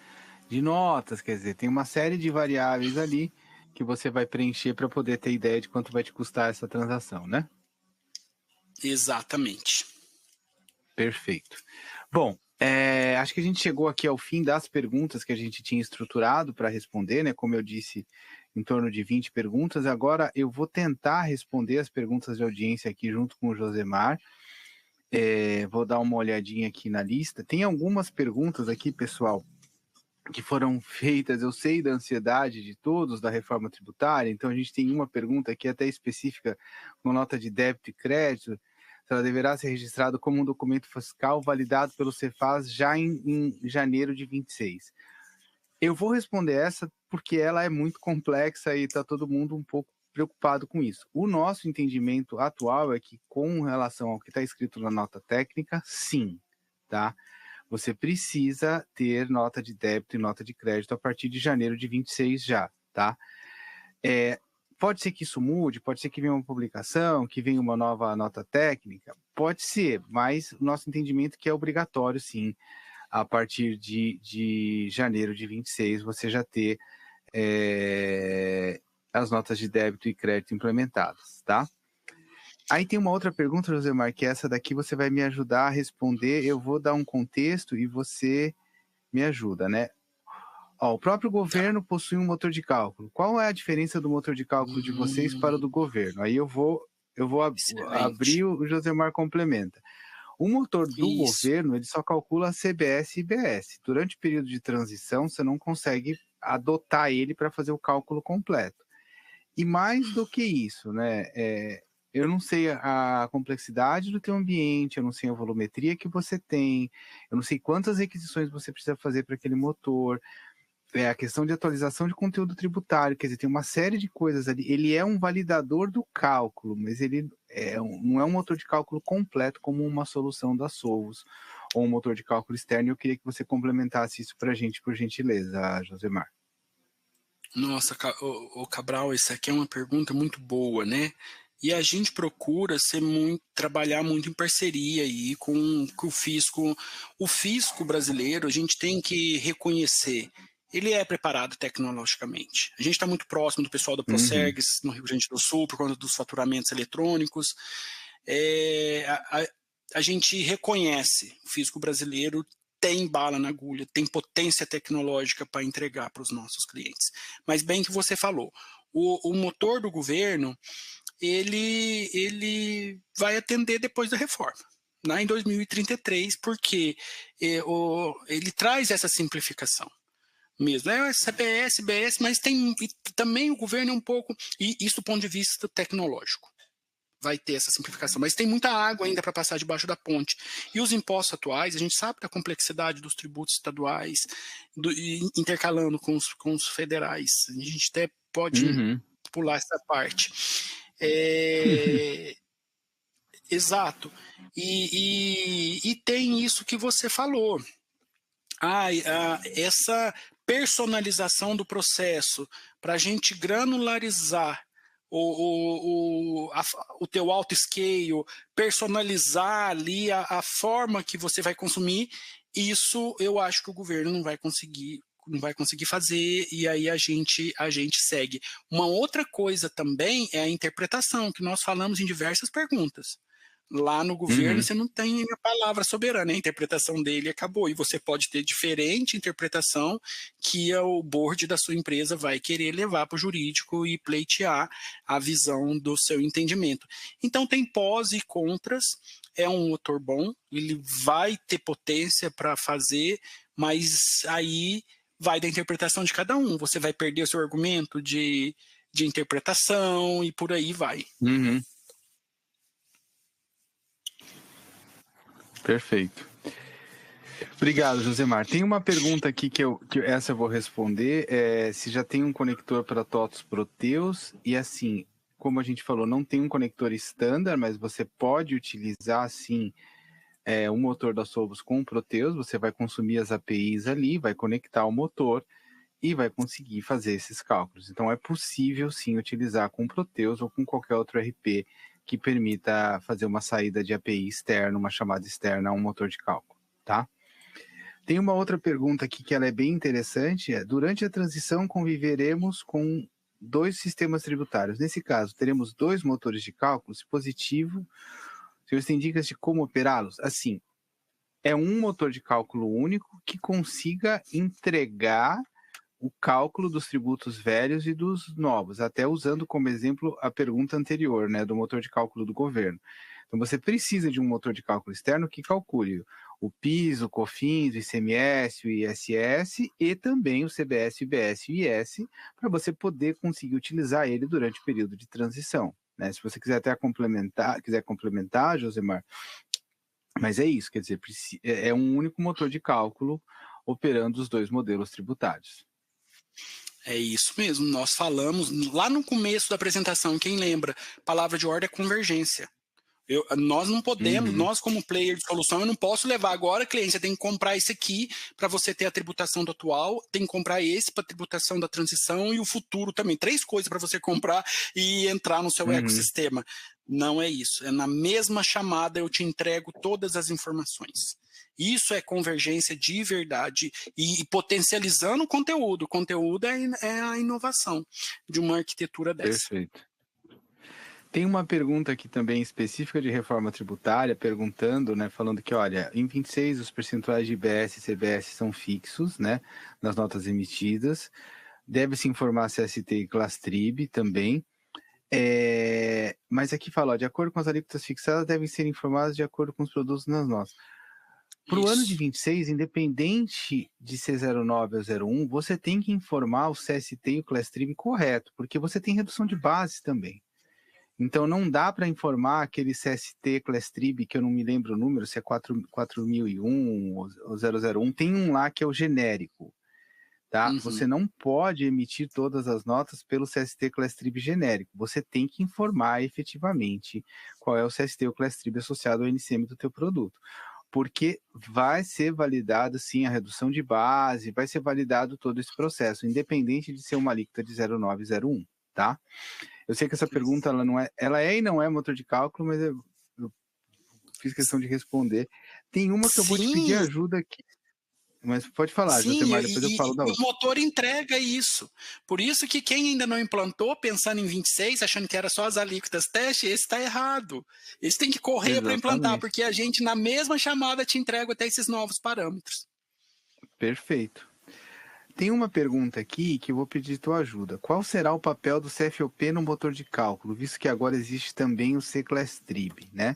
A: de notas, quer dizer, tem uma série de variáveis ali que você vai preencher para poder ter ideia de quanto vai te custar essa transação, né?
B: Exatamente.
A: Perfeito. Bom, acho que a gente chegou aqui ao fim das perguntas que a gente tinha estruturado para responder, né? Como eu disse, em torno de 20 perguntas. Agora eu vou tentar responder as perguntas de audiência aqui junto com o Josemar. Vou dar uma olhadinha aqui na lista. Tem algumas perguntas aqui, pessoal, que foram feitas, eu sei da ansiedade de todos da reforma tributária, então a gente tem uma pergunta aqui até específica, uma nota de débito e crédito, se ela deverá ser registrada como um documento fiscal validado pelo Cefaz já em janeiro de 26. Eu vou responder essa porque ela é muito complexa e está todo mundo um pouco preocupado com isso. O nosso entendimento atual é que, com relação ao que está escrito na nota técnica, sim, tá? Você precisa ter nota de débito e nota de crédito a partir de janeiro de 26 já, tá? Pode ser que isso mude, pode ser que venha uma publicação, que venha uma nova nota técnica, pode ser, mas o nosso entendimento é que é obrigatório, sim, a partir de janeiro de 26, você já ter as notas de débito e crédito implementadas, tá? Aí tem uma outra pergunta, Josemar, que essa daqui você vai me ajudar a responder. Eu vou dar um contexto e você me ajuda, né? O próprio governo possui um motor de cálculo. Qual é a diferença do motor de cálculo de vocês para o do governo? Aí eu vou abrir, o Josemar complementa. O motor do governo, ele só calcula CBS e IBS. Durante o período de transição, você não consegue adotar ele para fazer o cálculo completo. E mais do que isso, né? Eu não sei a complexidade do teu ambiente, eu não sei a volumetria que você tem, eu não sei quantas requisições você precisa fazer para aquele motor, a questão de atualização de conteúdo tributário, quer dizer, tem uma série de coisas ali. Ele é um validador do cálculo, mas ele não é um motor de cálculo completo como uma solução da Solvos, ou um motor de cálculo externo. Eu queria que você complementasse isso para a gente, por gentileza, Josemar.
B: Nossa, Cabral, isso aqui é uma pergunta muito boa, né? E a gente procura trabalhar muito em parceria aí com o fisco. O fisco brasileiro, a gente tem que reconhecer, ele é preparado tecnologicamente. A gente está muito próximo do pessoal da Procergs, no Rio Grande do Sul, por conta dos faturamentos eletrônicos. A gente reconhece, o fisco brasileiro tem bala na agulha, tem potência tecnológica para entregar para os nossos clientes. Mas bem que você falou, o motor do governo, ele vai atender depois da reforma, né, em 2033, porque ele traz essa simplificação mesmo. CBS, IBS, mas também o governo é um pouco, e isso do ponto de vista tecnológico. Vai ter essa simplificação, mas tem muita água ainda para passar debaixo da ponte. E os impostos atuais, a gente sabe da complexidade dos tributos estaduais, intercalando com os federais. A gente até pode pular essa parte. Exato. E tem isso que você falou. Essa personalização do processo para a gente granularizar o teu auto-scale, personalizar ali a forma que você vai consumir, isso eu acho que o governo não vai conseguir fazer, e aí a gente segue. Uma outra coisa também é a interpretação, que nós falamos em diversas perguntas. Lá no governo você não tem a palavra soberana, a interpretação dele acabou, e você pode ter diferente interpretação que o board da sua empresa vai querer levar para o jurídico e pleitear a visão do seu entendimento. Então tem pós e contras, é um motor bom, ele vai ter potência para fazer, mas aí vai da interpretação de cada um, você vai perder o seu argumento de interpretação e por aí vai.
A: Perfeito. Obrigado, Josemar. Tem uma pergunta aqui que essa eu vou responder. Se já tem um conector para TOTOS Proteus e assim, como a gente falou, não tem um conector standard, mas você pode utilizar, sim, um motor da Solvos com o Proteus. Você vai consumir as APIs ali, vai conectar o motor e vai conseguir fazer esses cálculos. Então, é possível, sim, utilizar com o Proteus ou com qualquer outro RP que permita fazer uma saída de API externa, uma chamada externa a um motor de cálculo, tá? Tem uma outra pergunta aqui que ela é bem interessante. Durante a transição, conviveremos com 2 sistemas tributários. Nesse caso, teremos 2 motores de cálculo. Se positivo, o senhor tem dicas de como operá-los? Assim, é um motor de cálculo único que consiga entregar o cálculo dos tributos velhos e dos novos, até usando como exemplo a pergunta anterior, né, do motor de cálculo do governo. Então, você precisa de um motor de cálculo externo que calcule o PIS, o COFINS, o ICMS, o ISS e também o CBS, o IBS e o IS, para você poder conseguir utilizar ele durante o período de transição, né? Se você quiser até complementar, Josemar, mas é isso, quer dizer, é um único motor de cálculo operando os 2 modelos tributários.
B: É isso mesmo, nós falamos lá no começo da apresentação, quem lembra, palavra de ordem é convergência. Nós não podemos, nós como player de solução, eu não posso levar agora, cliente, você tem que comprar esse aqui para você ter a tributação do atual, tem que comprar esse para a tributação da transição e o futuro também. 3 coisas para você comprar e entrar no seu ecossistema. Não é isso, é na mesma chamada eu te entrego todas as informações. Isso é convergência de verdade e potencializando o conteúdo. O conteúdo é a inovação de uma arquitetura dessa.
A: Perfeito. Tem uma pergunta aqui também específica de reforma tributária, perguntando, né, falando que, olha, em 26 os percentuais de IBS e CBS são fixos, né, nas notas emitidas. Deve-se informar CST e Clastrib também. Mas aqui fala, ó, de acordo com as alíquotas fixadas, devem ser informadas de acordo com os produtos nas notas. Para o ano de 26, independente de ser 09 ou 01, você tem que informar o CST e o Clastrib correto, porque você tem redução de bases também. Então, não dá para informar aquele CST Clastrib, que eu não me lembro o número, se é 4001 ou 001, tem um lá que é o genérico, tá? Você não pode emitir todas as notas pelo CST Clastrib genérico. Você tem que informar efetivamente qual é o CST ou Clastrib associado ao NCM do teu produto. Porque vai ser validado, sim, a redução de base, vai ser validado todo esse processo, independente de ser uma alíquota de 09 e 01, tá? Eu sei que essa pergunta ela é e não é motor de cálculo, mas eu fiz questão de responder. Tem uma que eu vou te pedir ajuda aqui, mas pode falar, Josemar, depois eu falo da outra.
B: O motor entrega isso. Por isso que quem ainda não implantou, pensando em 26, achando que era só as alíquotas teste, esse está errado. Esse tem que correr para implantar, porque a gente, na mesma chamada, te entrega até esses novos parâmetros.
A: Perfeito. Tem uma pergunta aqui que eu vou pedir tua ajuda. Qual será o papel do CFOP no motor de cálculo, visto que agora existe também o C-Clastrib, né?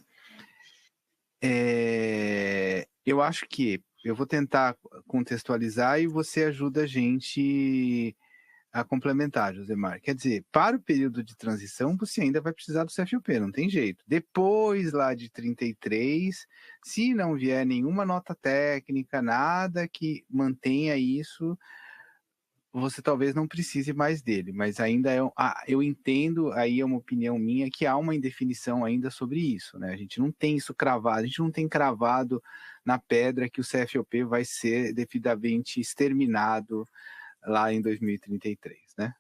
A: Eu acho que eu vou tentar contextualizar e você ajuda a gente a complementar, Josemar. Quer dizer, para o período de transição, você ainda vai precisar do CFOP, não tem jeito. Depois lá de 33, se não vier nenhuma nota técnica, nada que mantenha isso, você talvez não precise mais dele, mas ainda eu entendo, aí é uma opinião minha, que há uma indefinição ainda sobre isso, né? A gente não tem isso cravado, a gente não tem cravado na pedra que o CFOP vai ser devidamente exterminado lá em 2033, né?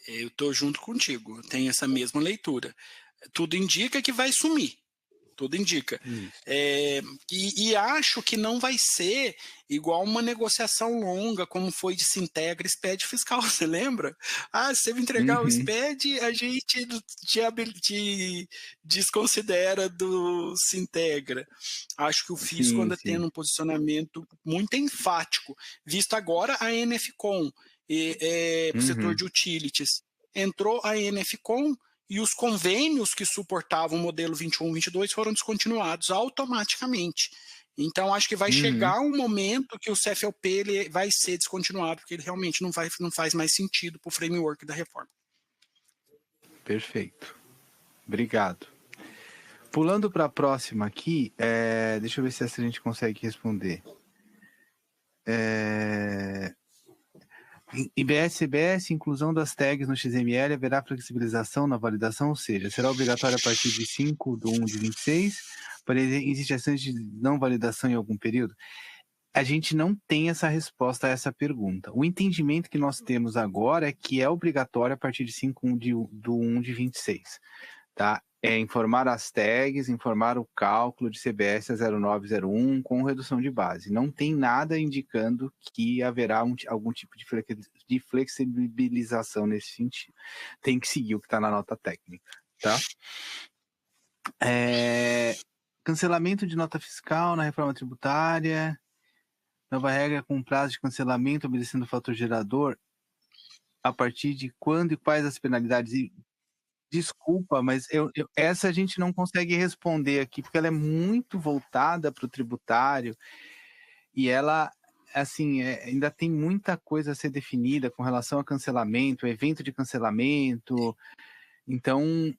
B: Eu estou junto contigo, tenho essa mesma leitura. Tudo indica que vai sumir. Tudo indica. E acho que não vai ser igual uma negociação longa, como foi de Sintegra e SPED fiscal, você lembra? Se você me entregar o SPED, a gente te desconsidera do Sintegra. Acho que o fisco anda tendo um posicionamento muito enfático, visto agora a NFCON, para o setor de utilities. Entrou a NFCON, e os convênios que suportavam o modelo 21, 22 foram descontinuados automaticamente. Então, acho que vai chegar um momento que o CFOP ele vai ser descontinuado, porque ele realmente não faz mais sentido para o framework da reforma.
A: Perfeito. Obrigado. Pulando para a próxima aqui, deixa eu ver se essa a gente consegue responder. IBS, CBS, inclusão das tags no XML, haverá flexibilização na validação, ou seja, será obrigatório a partir de 5/1/26, porém existe ações de não validação em algum período? A gente não tem essa resposta a essa pergunta. O entendimento que nós temos agora é que é obrigatório a partir de 5/1/26, tá? É informar as tags, informar o cálculo de CBS a 0901 com redução de base. Não tem nada indicando que haverá algum tipo de flexibilização nesse sentido. Tem que seguir o que está na nota técnica, tá? Cancelamento de nota fiscal na reforma tributária, nova regra com prazo de cancelamento obedecendo o fator gerador, a partir de quando e quais as penalidades? Desculpa, mas essa a gente não consegue responder aqui, porque ela é muito voltada para o tributário e ela, assim, ainda tem muita coisa a ser definida com relação a cancelamento, evento de cancelamento. Então,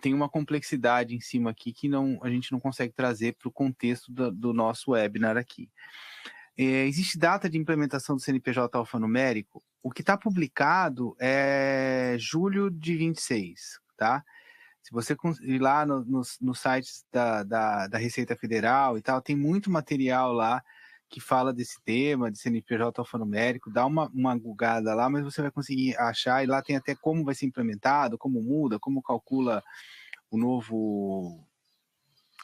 A: tem uma complexidade em cima aqui que a gente não consegue trazer para o contexto do nosso webinar aqui. Existe data de implementação do CNPJ alfanumérico? O que está publicado é julho de 26, tá? Se você ir lá nos sites da Receita Federal e tal, tem muito material lá que fala desse tema, de CNPJ alfanumérico, dá uma googada lá, mas você vai conseguir achar, e lá tem até como vai ser implementado, como muda, como calcula o novo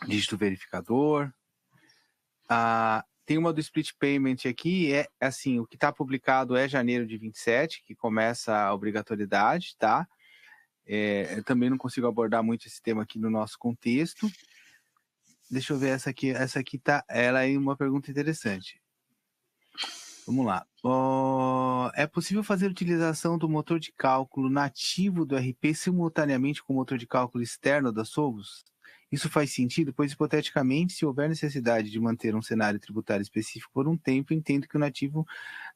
A: dígito verificador. Tem uma do split payment aqui, assim, o que está publicado é janeiro de 27, que começa a obrigatoriedade, tá? Eu também não consigo abordar muito esse tema aqui no nosso contexto. Deixa eu ver essa aqui tá, ela é uma pergunta interessante. Vamos lá. É possível fazer utilização do motor de cálculo nativo do RP simultaneamente com o motor de cálculo externo da Sovos? Isso faz sentido, pois, hipoteticamente, se houver necessidade de manter um cenário tributário específico por um tempo, entendo que o nativo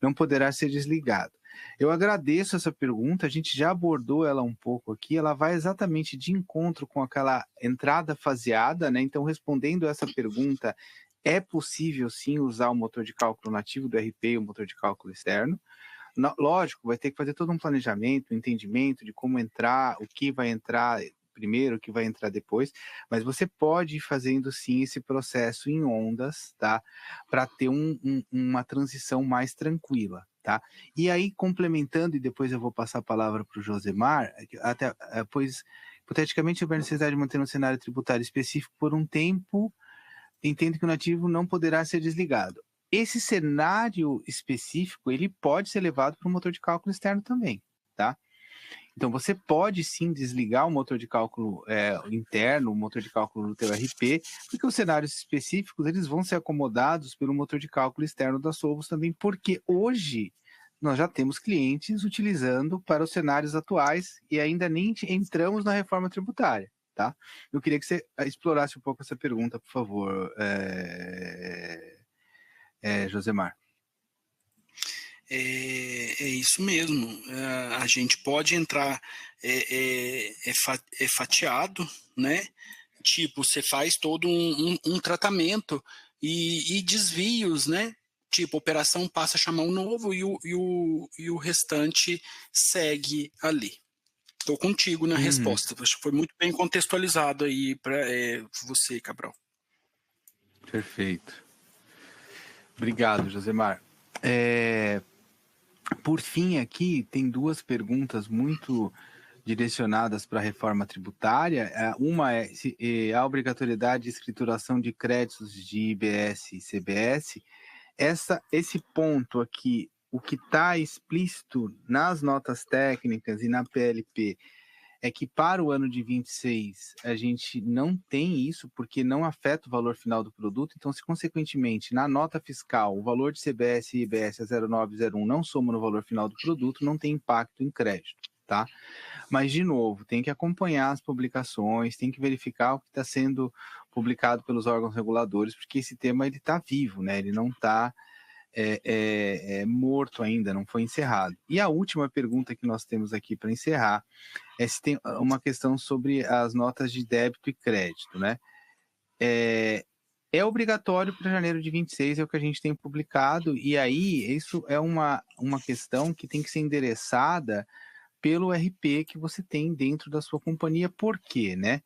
A: não poderá ser desligado. Eu agradeço essa pergunta, a gente já abordou ela um pouco aqui, ela vai exatamente de encontro com aquela entrada faseada, né? Então, respondendo essa pergunta, é possível sim usar o motor de cálculo nativo do RP e o motor de cálculo externo. Lógico, vai ter que fazer todo um planejamento, um entendimento de como entrar, o que vai entrar primeiro, o que vai entrar depois, mas você pode ir fazendo sim esse processo em ondas, tá? Para ter uma transição mais tranquila, tá? E aí, complementando, e depois eu vou passar a palavra para o Josemar, pois, hipoteticamente, houver necessidade de manter um cenário tributário específico por um tempo, entendo que o nativo não poderá ser desligado. Esse cenário específico, ele pode ser levado para o motor de cálculo externo também, tá? Então, você pode sim desligar o motor de cálculo interno, o motor de cálculo do teu RP, porque os cenários específicos, eles vão ser acomodados pelo motor de cálculo externo da Sovos também, porque hoje nós já temos clientes utilizando para os cenários atuais e ainda nem entramos na reforma tributária, tá? Eu queria que você explorasse um pouco essa pergunta, por favor, Josemar.
B: É isso mesmo, a gente pode entrar fatiado, né? Tipo, você faz todo um tratamento e desvios, né? Tipo, a operação passa a chamar um novo e o restante segue ali. Estou contigo na resposta, acho que foi muito bem contextualizado aí para você, Cabral.
A: Perfeito. Obrigado, Josemar. Por fim, aqui tem duas perguntas muito direcionadas para a reforma tributária. Uma é se a obrigatoriedade de escrituração de créditos de IBS e CBS. Esse ponto aqui, o que está explícito nas notas técnicas e na PLP, é que para o ano de 26 a gente não tem isso, porque não afeta o valor final do produto. Então, se consequentemente na nota fiscal o valor de CBS e IBS a 0901 não soma no valor final do produto, não tem impacto em crédito, tá? Mas, de novo, tem que acompanhar as publicações, tem que verificar o que está sendo publicado pelos órgãos reguladores, porque esse tema está vivo, né? Ele não está morto ainda, não foi encerrado. E a última pergunta que nós temos aqui para encerrar é se tem uma questão sobre as notas de débito e crédito, né? É é obrigatório para janeiro de 26, é o que a gente tem publicado, e aí isso é uma questão que tem que ser endereçada pelo RP que você tem dentro da sua companhia. Por quê, né?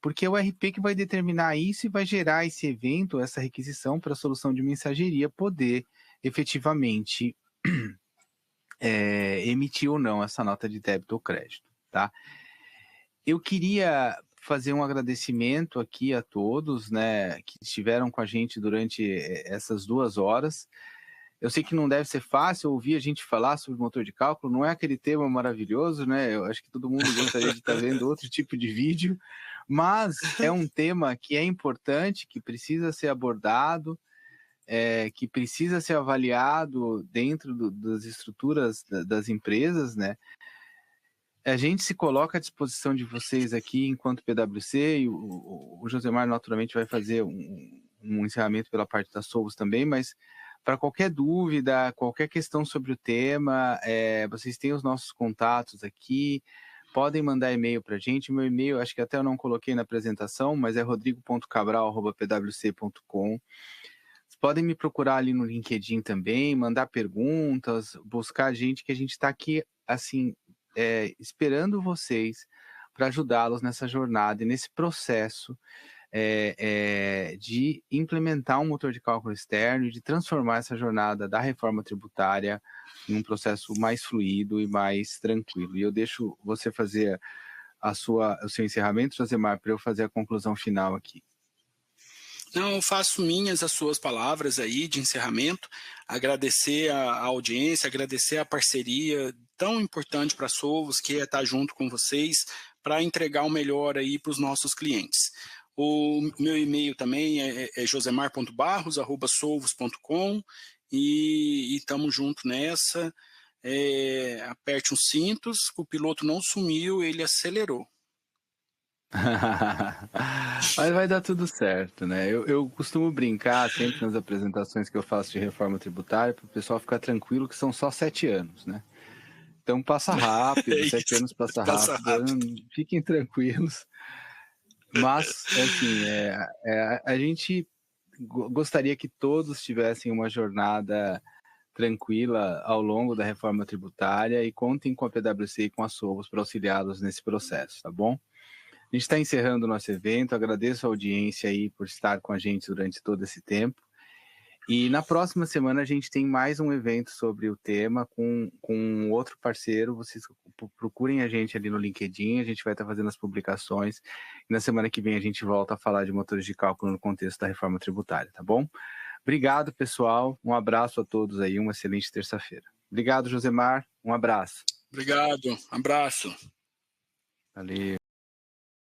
A: Porque é o RP que vai determinar isso e vai gerar esse evento, essa requisição para a solução de mensageria poder efetivamente emitir ou não essa nota de débito ou crédito, tá? Eu queria fazer um agradecimento aqui a todos, né, que estiveram com a gente durante essas 2 horas. Eu sei que não deve ser fácil ouvir a gente falar sobre motor de cálculo, não é aquele tema maravilhoso, né? Eu acho que todo mundo gostaria de estar vendo outro tipo de vídeo, mas é um tema que é importante, que precisa ser abordado, que precisa ser avaliado dentro das estruturas das empresas, né? A gente se coloca à disposição de vocês aqui enquanto PwC, e o Josemar naturalmente vai fazer um encerramento pela parte da Solvos também, mas para qualquer dúvida, qualquer questão sobre o tema, vocês têm os nossos contatos aqui, podem mandar e-mail para a gente. Meu e-mail, acho que até eu não coloquei na apresentação, mas é rodrigo.cabral@pwc.com. Vocês podem me procurar ali no LinkedIn também, mandar perguntas, buscar a gente, que a gente está aqui, assim, esperando vocês para ajudá-los nessa jornada e nesse processo de implementar um motor de cálculo externo e de transformar essa jornada da reforma tributária em um processo mais fluido e mais tranquilo. E eu deixo você fazer o seu encerramento, Josemar, para eu fazer a conclusão final aqui.
B: Não, eu faço minhas as suas palavras aí de encerramento, agradecer a audiência, agradecer a parceria tão importante para a Solvos, que é estar junto com vocês para entregar o melhor aí para os nossos clientes. O meu e-mail também é josemar.barros@solvos.com e estamos junto nessa. Aperte os cintos, o piloto não sumiu, ele acelerou.
A: Mas vai dar tudo certo, né? Eu costumo brincar sempre nas apresentações que eu faço de reforma tributária para o pessoal ficar tranquilo que são só 7 anos, né? Então passa rápido, 7 anos passa
B: Passa
A: rápido, fiquem tranquilos. Mas, assim, a gente gostaria que todos tivessem uma jornada tranquila ao longo da reforma tributária e contem com a PwC e com a Solvos para auxiliá-los nesse processo, tá bom? A gente está encerrando o nosso evento, agradeço a audiência aí por estar com a gente durante todo esse tempo. E na próxima semana a gente tem mais um evento sobre o tema com outro parceiro. Vocês procurem a gente ali no LinkedIn, a gente vai estar fazendo as publicações. E na semana que vem a gente volta a falar de motores de cálculo no contexto da reforma tributária, tá bom? Obrigado, pessoal. Um abraço a todos aí, uma excelente terça-feira. Obrigado, Josemar. Um abraço.
B: Obrigado, abraço.
A: Valeu.